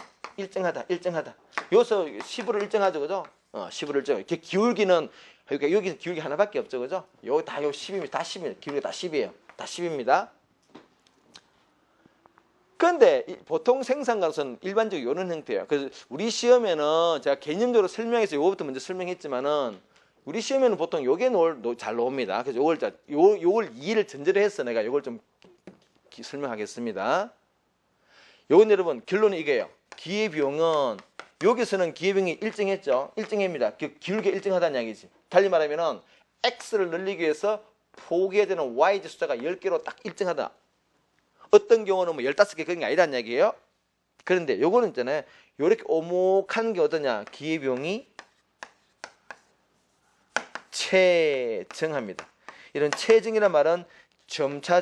여기서 10으로 일정하죠. 그죠? 10으로 일정. 이렇게 기울기는 그러니까 여기 기울기 하나밖에 없죠. 그죠? 요 10입니다. 다 10입니다. 기울기가 다 10이에요. 다 10입니다. 그런데 보통 생산 가능성은 일반적으로 이런 형태예요. 그래서 우리 시험에는 제가 개념적으로 설명해서 요거부터 먼저 설명했지만은 우리 시험에는 보통 요게 잘 나옵니다. 그래서 요걸 이해를 전제로 해서 내가 요걸 좀 설명하겠습니다. 요건 여러분 결론이 이게요. 기회비용은 여기서는 기회비용이 일정했죠. 일정합니다. 기울기 일정하다는 이야기지. 달리 말하면은 X를 늘리기 위해서 포기해야 되는 Y지 숫자가 10개로 딱 일정하다. 어떤 경우는 뭐 15개 그런 게 아니라는 얘기예요. 그런데 요거는 있잖아요. 요렇게 오목한 게 어떠냐? 기회비용이 체증합니다. 이런 체증이란 말은 점차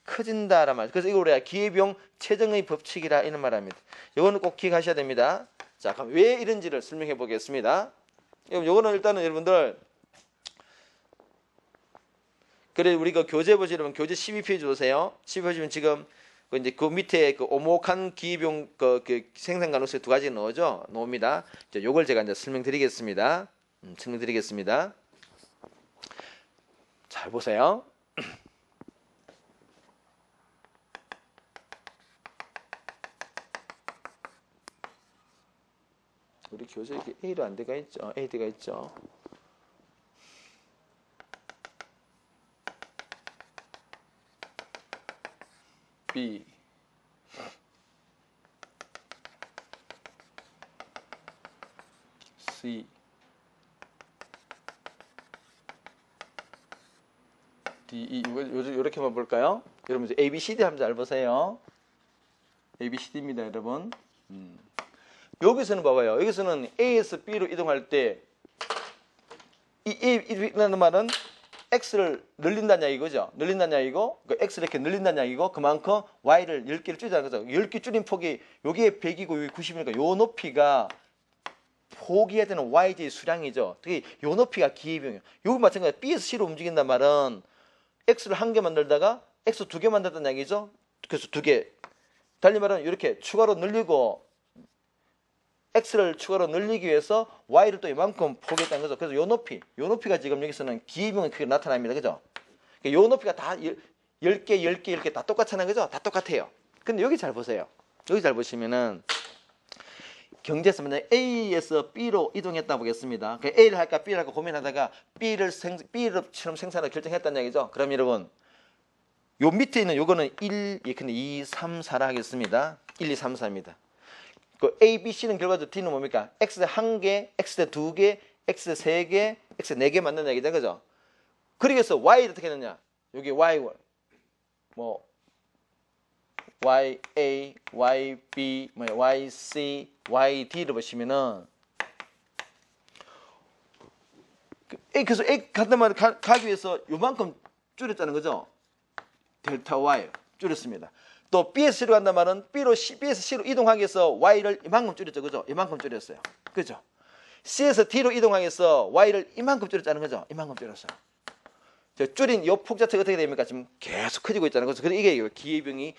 커진다란 말. 그래서 이걸 우리가 기회비용 체증의 법칙이라 이런 말합니다. 이거는 꼭 기억하셔야 됩니다. 자, 그럼 왜 이런지를 설명해 보겠습니다. 이거는 일단은 여러분들 그래 우리 그 교재 보시면 교재 12페이지 보세요. 12페이지면 지금 이제 그 밑에 그 오목한 기회비용 그 생산 가능성 두 가지 넣어죠. 놓습니다. 이제 요걸 제가 이제 설명드리겠습니다. 잘 보세요. 우리 교재 이렇게 A로 안 돼가 있죠. A가 있죠. B C D E 이렇게만 볼까요? 여러분 이제 A B C D 한번 잘 보세요. A B C D입니다, 여러분. 여기서는 봐봐요. 여기서는 A에서 B로 이동할 때 이 A라는 말은 X를 늘린다는 얘기죠. 늘린다는 얘기고 그 X를 이렇게 늘린다는 얘기고 그만큼 Y를 10개를 줄이자는 거죠. 10개 줄인 폭이 여기에 100이고 여기 90이니까 요 높이가 포기해야 되는 YJ 수량이죠. 특히 요 높이가 기회비용이에요. 여기 마찬가지로 B에서 C로 움직인단 말은 X를 한 개 만들다가 X 2개 만들었다는 얘기죠. 그래서 2개. 달리 말하면 이렇게 추가로 늘리고 X를 추가로 늘리기 위해서 Y를 또 이만큼 포기했다는 거죠. 그래서 요 높이가 지금 여기서는 기회비용이 크게 나타납니다. 그죠? 요 높이가 다 10개 이렇게 다 똑같잖아요. 그죠? 다 똑같아요. 근데 여기 잘 보세요. 여기 잘 보시면은 경제에서 만약 A에서 B로 이동했다 보겠습니다. 그 A를 할까 B를 할까 고민하다가 B처럼 생산을 결정했다는 얘기죠. 그럼 여러분 요 밑에 있는 요거는 1, 근데 2, 3, 4라 하겠습니다. 1, 2, 3, 4입니다. 그 A, B, C는 결과적으로 D는 뭡니까? X 1개, X 2개, X 3개, X 4개 만든다 얘기죠. 그죠? 그러겠어. Y를 어떻게 했느냐? 여기 Y, 뭐, YA, YB, YC, YD를 보시면은, 그래서 A 같은 말을 가기 위해서 요만큼 줄였다는 거죠. 델타 Y 줄였습니다. 또 B에서 C로 간단 말은 B에서 C로 이동하기 위해서 Y를 이만큼 줄였죠. 그죠? 이만큼 줄였어요. 그죠? C에서 D로 이동하기 위해서 Y를 이만큼 줄였다는 거죠. 이만큼 줄였어요. 줄인 요 폭 자체가 어떻게 됩니까? 지금 계속 커지고 있잖아요. 그래서 이게 기회병이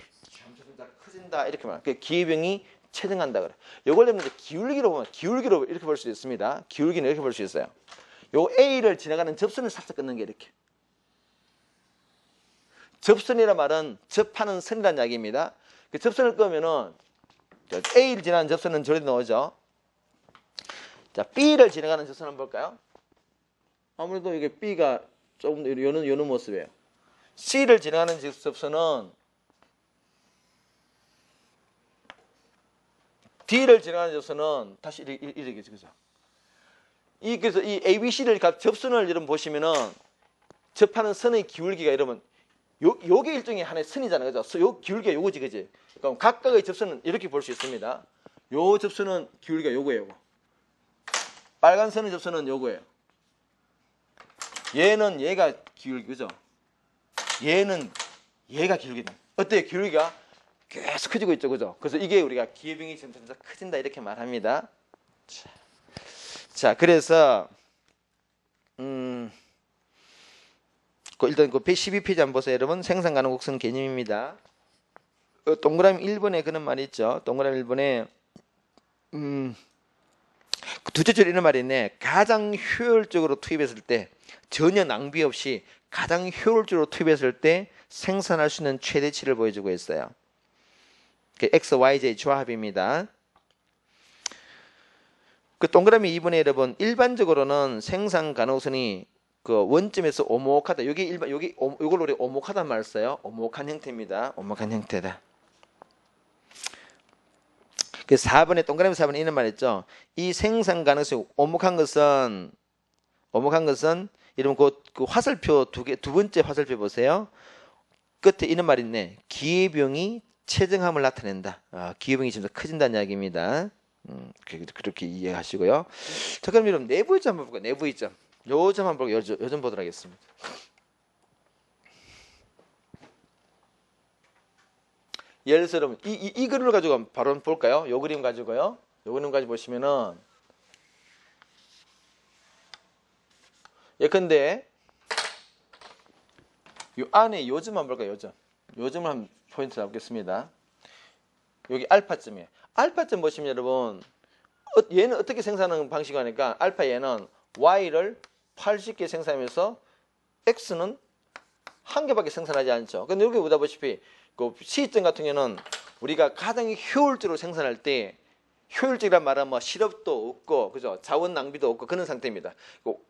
커진다 이렇게 말해요. 기회병이 체증한다 그래. 요걸 이제 기울기로 보면 기울기로 이렇게 볼 수 있습니다. 기울기는 이렇게 볼 수 있어요. 요 A를 지나가는 접선을 살짝 끊는 게 이렇게. 접선이란 말은 접하는 선이라는 이야기입니다. 그 접선을 끄면은 A를 지나가는 접선은 저리 나오죠. 자, B를 지나가는 접선 한번 볼까요? 아무래도 이게 B가 조금 더 요는 모습이에요. C를 지나가는 접선은 D를 지나가는 접선은 다시 이렇게 그죠? 그래서 이 ABC를 접선을 여러분 보시면은 접하는 선의 기울기가 여러분 요게 일종의 하나의 선이잖아요. 그죠? 요 기울기가 요거지, 그지? 그럼 각각의 접선은 이렇게 볼 수 있습니다. 요 접선은 기울기가 요거예요. 요거. 빨간 선의 접선은 요거예요. 얘는 얘가 기울기, 그죠? 얘는 얘가 기울기다. 어때요? 기울기가 계속 커지고 있죠, 그죠? 그래서 이게 우리가 기회병이 점점 커진다 이렇게 말합니다. 자, 그래서 일단 그 112페이지 한번 보세요, 여러분. 생산 가능 곡선 개념입니다. 동그라미 1번에 그런 말이 있죠. 동그라미 1번에 두째 줄 이런 말이 있네. 가장 효율적으로 투입했을 때 전혀 낭비 없이 가장 효율적으로 투입했을 때 생산할 수 있는 최대치를 보여주고 있어요. X, Y, Z 조합입니다. 그 동그라미 2번에 여러분 일반적으로는 생산 가능성이 그 원점에서 오목하다. 여기 이걸 우리 오목하다는 말을 써요. 오목한 형태입니다. 오목한 형태다. 그 4번에 동그라미 4번에 이런 말 있죠. 이 생산 가능성이 오목한 것은 여러분 그 화살표 두 번째 화살표 보세요. 끝에 이런 말이 있네. 기회병이 체증함을 나타낸다. 기회병이 점점 커진다는 이야기입니다. 그렇게 이해하시고요. 자, 그럼 여러분 내부 이점 한번 볼까요? 내부 이점. 요 점 한번 보고 요점 보도록 하겠습니다. 예를 들어서 여러분 이 그림을 가지고 바로 볼까요? 요 그림 가지고요. 요 그림 가지고 보시면은 예컨대 요 안에 요 점만 볼까요? 요 점을 한 포인트 잡겠습니다. 여기 알파점이에요. 알파점 보시면 여러분 얘는 어떻게 생산하는 방식이 하니까 알파 얘는 Y를 80개 생산하면서 X는 한 개밖에 생산하지 않죠. 근데 여기 보다시피 그 C점 같은 경우는 우리가 가장 효율적으로 생산할 때 효율적이란 말은 뭐 실업도 없고 그죠? 자원 낭비도 없고 그런 상태입니다.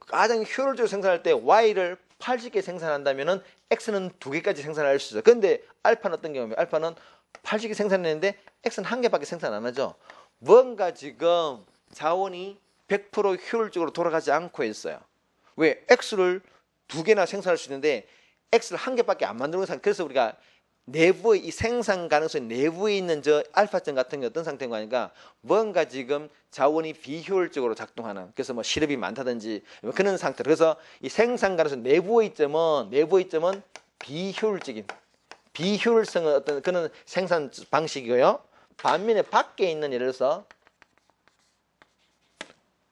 가장 효율적으로 생산할 때 Y를 80개 생산한다면은 X는 2개까지 생산할 수 있어요. 근데 알파는 어떤 경우입니까? 알파는 80개 생산했는데 X는 한 개밖에 생산 안 하죠. 뭔가 지금 자원이 100% 효율적으로 돌아가지 않고 있어요. 왜? X를 2개나 생산할 수 있는데 X를 한 개밖에 안 만드는 상태. 그래서 우리가 내부의 이 생산 가능성 내부에 있는 저 알파점 같은 게 어떤 상태인가 하니까 뭔가 지금 자원이 비효율적으로 작동하는 그래서 뭐 실업이 많다든지 그런 상태. 그래서 이 생산 가능성 내부의 점은 비효율성은 어떤 그런 생산 방식이고요. 반면에 밖에 있는 예를 들어서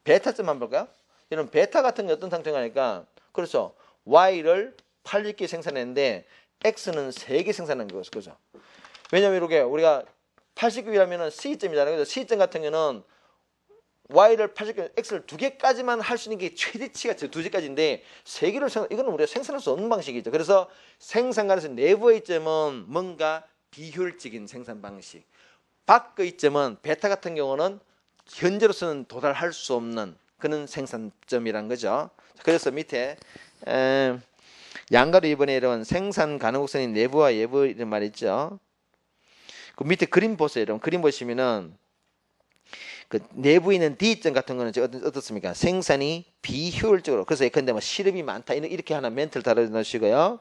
베타점 한번 볼까요? 이런 베타 같은 게 어떤 상태가 하니까 그렇죠. Y를 80개 생산했는데 X는 3개 생산한 거죠. 왜냐하면 이렇게 우리가 80개라면 C점이잖아요. 그래서 C점 같은 경우는 Y를 80개, X를 2개까지만 할 수 있는 게 최대치가 2개까지인데 3개를 이거는 우리가 생산할 수 없는 방식이죠. 그래서 생산 가능성 내부의 점은 뭔가 비효율적인 생산 방식. 밖의 점은 베타 같은 경우는 현재로서는 도달할 수 없는 그런 생산점이란 거죠. 그래서 밑에 양가로 이번에 이런 생산 가능성이 내부와 외부 이런 말 있죠. 그 밑에 그림 보세요. 여러분 그림 보시면은 그 내부에 있는 D점 같은 거는 어떻습니까? 생산이 비효율적으로. 그래서 예컨대 뭐 시럽이 많다 이렇게 하나 멘트를 달아놓으시고요.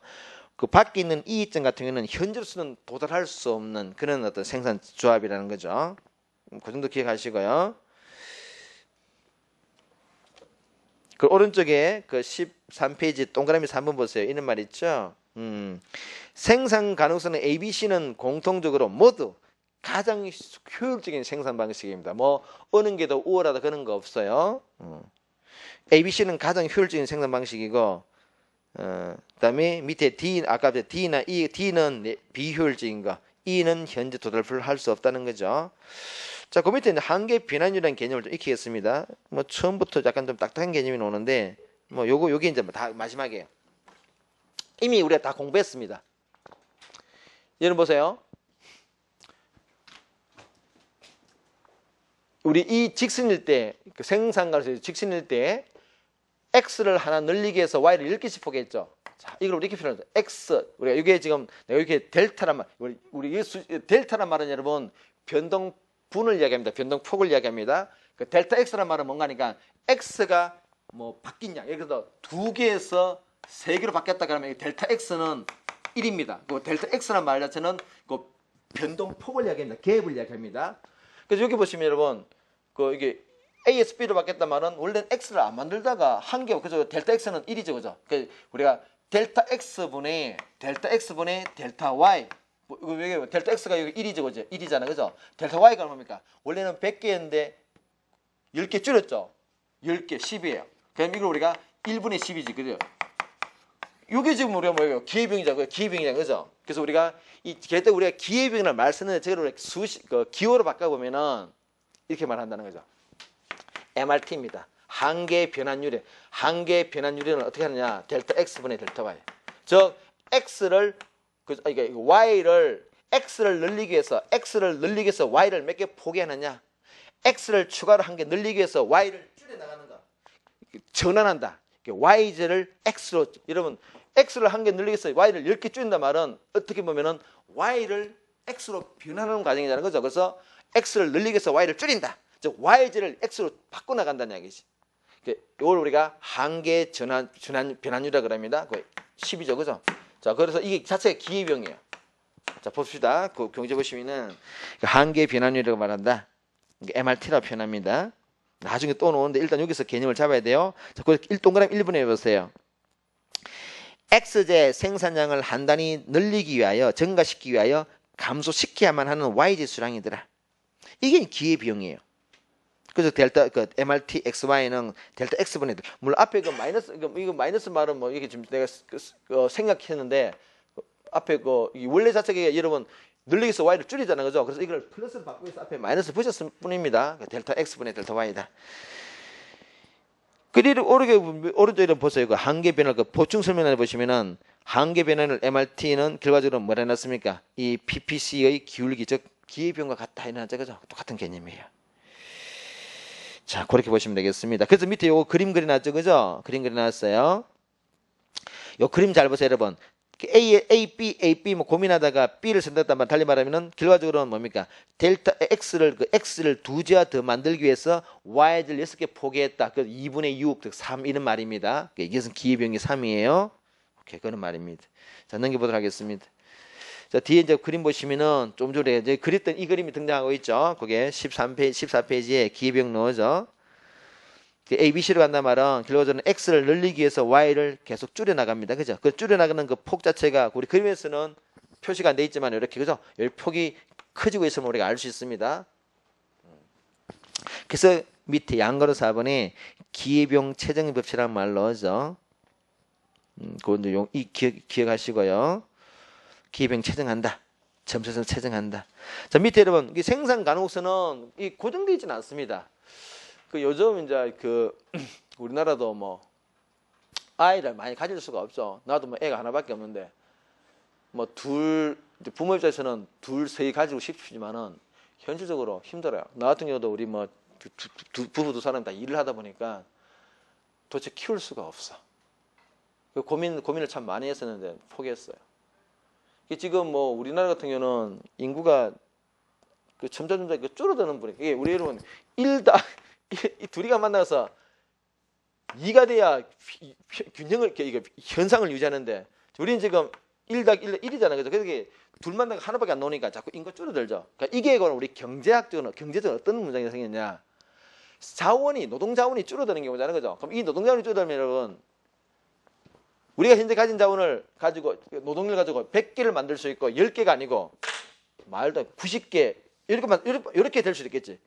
그 밖에 있는 E점 같은 경우는 현재로서는 도달할 수 없는 그런 어떤 생산 조합이라는 거죠. 그 정도 기억하시고요. 그 오른쪽에 그 13페이지 동그라미 3번 보세요. 이런 말 있죠. 생산 가능성은 ABC는 공통적으로 모두 가장 효율적인 생산 방식입니다. 뭐 어느 게 더 우월하다 그런 거 없어요. ABC는 가장 효율적인 생산 방식이고, 그다음에 밑에 D 아까 D나 E, D는 비효율적인 거, E는 현재 도달할 수 없다는 거죠. 자, 그 밑에 한계 변환율이라는 개념을 좀 익히겠습니다. 뭐 처음부터 약간 좀 딱딱한 개념이 나오는데, 뭐 요게 이제 다 마지막이에요. 이미 우리가 다 공부했습니다. 여러분 보세요. 우리 이 직선일 때, 그 생산가에서 직선일 때 x를 하나 늘리기 위해서 y를 10개씩 포기했죠. 자, 이걸 우리 이렇게 표현합니다. x, 우리가 이게 지금 내가 이렇게 델타란 말, 우리 델타란 말은 여러분 변동분을 이야기합니다. 변동폭을 이야기합니다. 그 델타 x란 말은 뭔가 하니까 x가 뭐 바뀐 양, 예를 들어 2개에서 3개로 바뀌었다 그러면 델타 x는 1입니다. 그 델타 x란 말 자체는 그 변동폭을 이야기합니다. 갭을 이야기합니다. 그래서 여기 보시면 여러분, 그 이게 A에서 B로 바뀌었단 말은 원래는 X를 안 만들다가 한 개, 그죠? 델타 X는 1이죠, 그죠? 그 우리가 델타 X분의 델타 Y, 왜 델타 X가 여기 1이죠, 그죠? 1이잖아, 그죠? 델타 Y가 뭡니까? 원래는 100개였는데 10개 줄였죠? 10개, 10이에요. 그럼 이걸 우리가 1분의 10이지, 그죠? 이게 지금 우리가 뭐예요? 기회비용이잖아요, 기회비용이잖아요, 그죠? 그래서 우리가 그때 우리가 기회비용이라는 말 쓰는데 저걸 기호로 바꿔보면은 이렇게 말한다는 거죠. MRT입니다. 한계 변환율에 한계 변환율은 어떻게 하느냐? 델타 X분의 델타 Y. 즉 X를 Y를 X를 늘리기 위해서 Y를 몇 개 포기하느냐? X를 추가로 한 개 늘리기 위해서 Y를 줄여 나가는 거. 전환한다. Y를 X로, 여러분 X를 한 개 늘리기 위해서 Y를 10개 줄인다 말은 어떻게 보면은 Y를 X로 변하는 과정이라는 거죠. 그래서 X를 늘리기 위해서 Y를 줄인다. 즉 Y제를 X로 바꿔나간다는 이야기지. 이걸 우리가 한계 변환율이라고 합니다. 10이죠, 그죠? 자, 그래서 이게 자체가 기회비용이에요. 자, 봅시다. 그 경제 보시면은 한계 변환율이라고 말한다. MRT라고 표현합니다. 나중에 또 나오는데 일단 여기서 개념을 잡아야 돼요. 자, 그 동그라미 1번에 해보세요. X제 생산량을 한 단위 늘리기 위하여 증가시키기 위하여 감소시켜야만 하는 Y제 수량이더라. 이게 기회비용이에요. 그래서 델타 MRT XY는 델타 X분의 물론 앞에 이거 마이너스 말은 뭐 이게 지금 내가 생각했는데 앞에 원래 자체가 여러분 늘리기 위해서 Y를 줄이잖아요, 그죠? 그래서 이걸 플러스로 바꾸기 위해서 앞에 마이너스 붙였을 뿐입니다. 델타 X분의 델타 Y다. 그리고 오른쪽에 보세요. 그 한계 변화 보충 설명을 보시면은 한계 변화를 MRT는 결과적으로 뭐라 해놨습니까? 이 PPC의 기울기 즉 기회비용과 같다 해놨죠, 그죠? 똑같은 개념이에요. 자, 그렇게 보시면 되겠습니다. 그래서 밑에 요거 그림 그려놨죠, 그죠? 그림 그려놨어요. 요 그림 잘 보세요, 여러분. A, B 뭐 고민하다가 B를 선택했단 달리 말하면은 결과적으로는 뭡니까? 델타 X를 2제와 더 만들기 위해서 Y를 6개 포기했다. 그 2분의 6, 즉 3 이런 말입니다. 이것은 기회비용이 3이에요. 오케이, 그런 말입니다. 자, 넘겨보도록 하겠습니다. 자, 뒤에 이제 그림 보시면은 좀 전에 이제 그렸던 이 그림이 등장하고 있죠. 그게 14페이지에 기회비용 넣어져. ABC로 간단 말은 결과적으로 X를 늘리기 위해서 Y를 계속 줄여나갑니다. 그죠? 그 줄여나가는 그 폭 자체가 우리 그림에서는 표시가 안 돼 있지만 이렇게, 그죠? 여기 폭이 커지고 있으면 우리가 알 수 있습니다. 그래서 밑에 양가로 4번에 기회비용 최저의 법칙이라는 말 넣어져. 그건 기억하시고요. 기회비용 채정한다. 점수에서 채정한다. 자, 밑에 여러분, 이 생산 가능성은 고정되어 있지는 않습니다. 요즘 이제 우리나라도 뭐 아이를 많이 가질 수가 없죠. 나도 뭐 애가 하나밖에 없는데 뭐 부모 입장에서는 둘, 세 가지고 싶지만은 현실적으로 힘들어요. 나 같은 경우도 우리 뭐 부부 두 사람 다 일을 하다 보니까 도대체 키울 수가 없어. 고민을 참 많이 했었는데 포기했어요. 지금 뭐 우리나라 같은 경우는 인구가 점점 줄어드는 분이, 이게 우리 여러분 이 둘이가 만나서 2가 돼야 균형을 이게 현상을 유지하는데 우리는 지금 1-1이잖아요. 그죠? 그게 둘 만나가 하나밖에 안 나오니까 자꾸 인구 줄어들죠. 그러니까 이게 우리 경제적으로 어떤 문제가 생겼냐? 노동 자원이 줄어드는 경우잖아요. 그죠? 그럼 이 노동 자원이 줄어들면 여러분 우리가 현재 가진 자원을 가지고 노동력을 가지고 100개를 만들 수 있고 10개가 아니고 말도 90개 이렇게 될 수도 있겠지.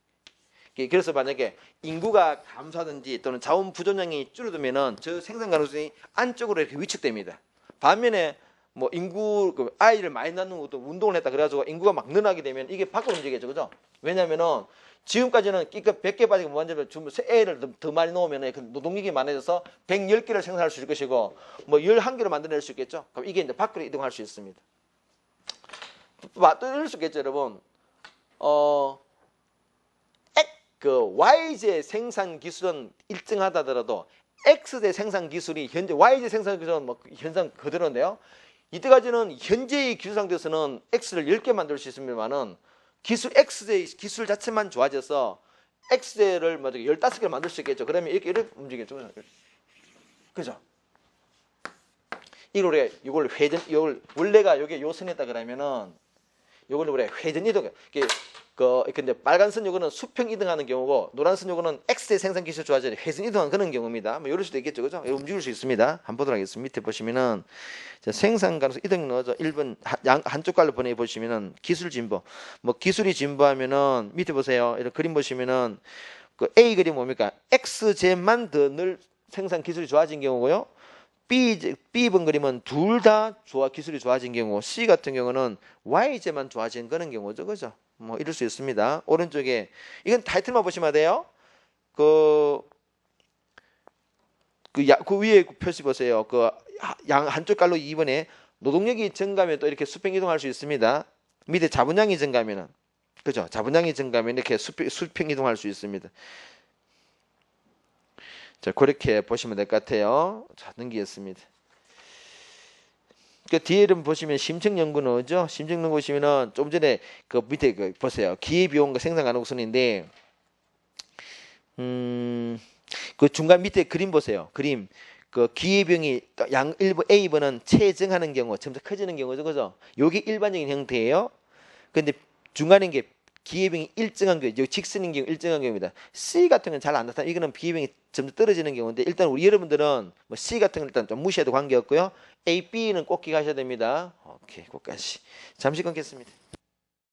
그래서 만약에 인구가 감소하든지 또는 자원 부족량이 줄어들면은 저 생산 가능성이 안쪽으로 이렇게 위축됩니다. 반면에 뭐 인구 아이를 많이 낳는 것도 운동을 했다 그래가지고 인구가 막 늘어나게 되면 이게 밖으로 움직이겠죠, 그죠? 왜냐면은 지금까지는 끼가 100개 빠지고 무한대로 애를 더 많이 놓으면 그 노동력이 많아져서 110개를 생산할 수 있을 것이고 뭐 11개를 만들어낼 수 있겠죠. 그럼 이게 이제 밖으로 이동할 수 있습니다. 또 이럴 수 있겠죠, 여러분. Y제 생산 기술은 일정하다 하더라도 X제 생산 기술이 현재 Y제 생산 기술은 뭐 현상 그대로인데요. 이때까지는 현재의 기술 상태에서는 X를 10개 만들 수 있습니다만은 X제 기술 자체만 좋아져서 X제를 15개를 만들 수 있겠죠. 그러면 이렇게 움직이겠죠. 그죠? 이걸 원래가 요게 요 선이었다 그러면은 요걸 우리 회전 이동. 근데 빨간 선 요거는 수평 이동하는 경우고 노란 선 요거는 X의 생산 기술 좋아져서 회전 이동하는 그런 경우입니다. 뭐 이럴 수도 있겠죠, 그죠? 움직일 수 있습니다. 한번 보도록 하겠습니다. 밑에 보시면은 생산 가능성 이동 넣어서 1번 한쪽 깔로 보내 보시면은 기술 진보. 뭐 기술이 진보하면은 밑에 보세요. 이런 그림 보시면은 그 A 그림 뭡니까? X제만 더 늘 생산 기술이 좋아진 경우고요. B번 그림은 둘 다 기술이 좋아진 경우, C 같은 경우는 Y제만 좋아진 그런 경우죠, 그죠? 뭐 이럴 수 있습니다. 오른쪽에 이건 타이틀만 보시면 돼요. 그 위에 표시 보세요. 한쪽 깔로 2번에 노동력이 증가하면 또 이렇게 수평 이동할 수 있습니다. 밑에 자본량이 증가하면은 그죠? 자본량이 증가하면 이렇게 수평 이동할 수 있습니다. 자, 그렇게 보시면 될 것 같아요. 자, 넘기겠습니다. 그 뒤에를 보시면 심층 연구는 뭐죠? 심층 연구 보시면은 좀 전에 그 밑에 보세요. 기회비용과 생산 가능성인데, 그 중간 밑에 그림 보세요. 그림. 그 기회비용이 일부 A번은 체증하는 경우, 점점 커지는 경우죠, 그죠? 요게 일반적인 형태예요. 근데 중간인 게 기회비용이 일정한 경우, 직선인 경우 일정한 경우입니다. C 같은 건 잘 안 나타나. 이거는 비회비용이 점점 떨어지는 경우인데 일단 우리 여러분들은 뭐 C 같은 건 일단 좀 무시해도 관계없고요. A, B는 꼭 기억하셔야 됩니다. 오케이, 그것까지. 잠시 끊겠습니다.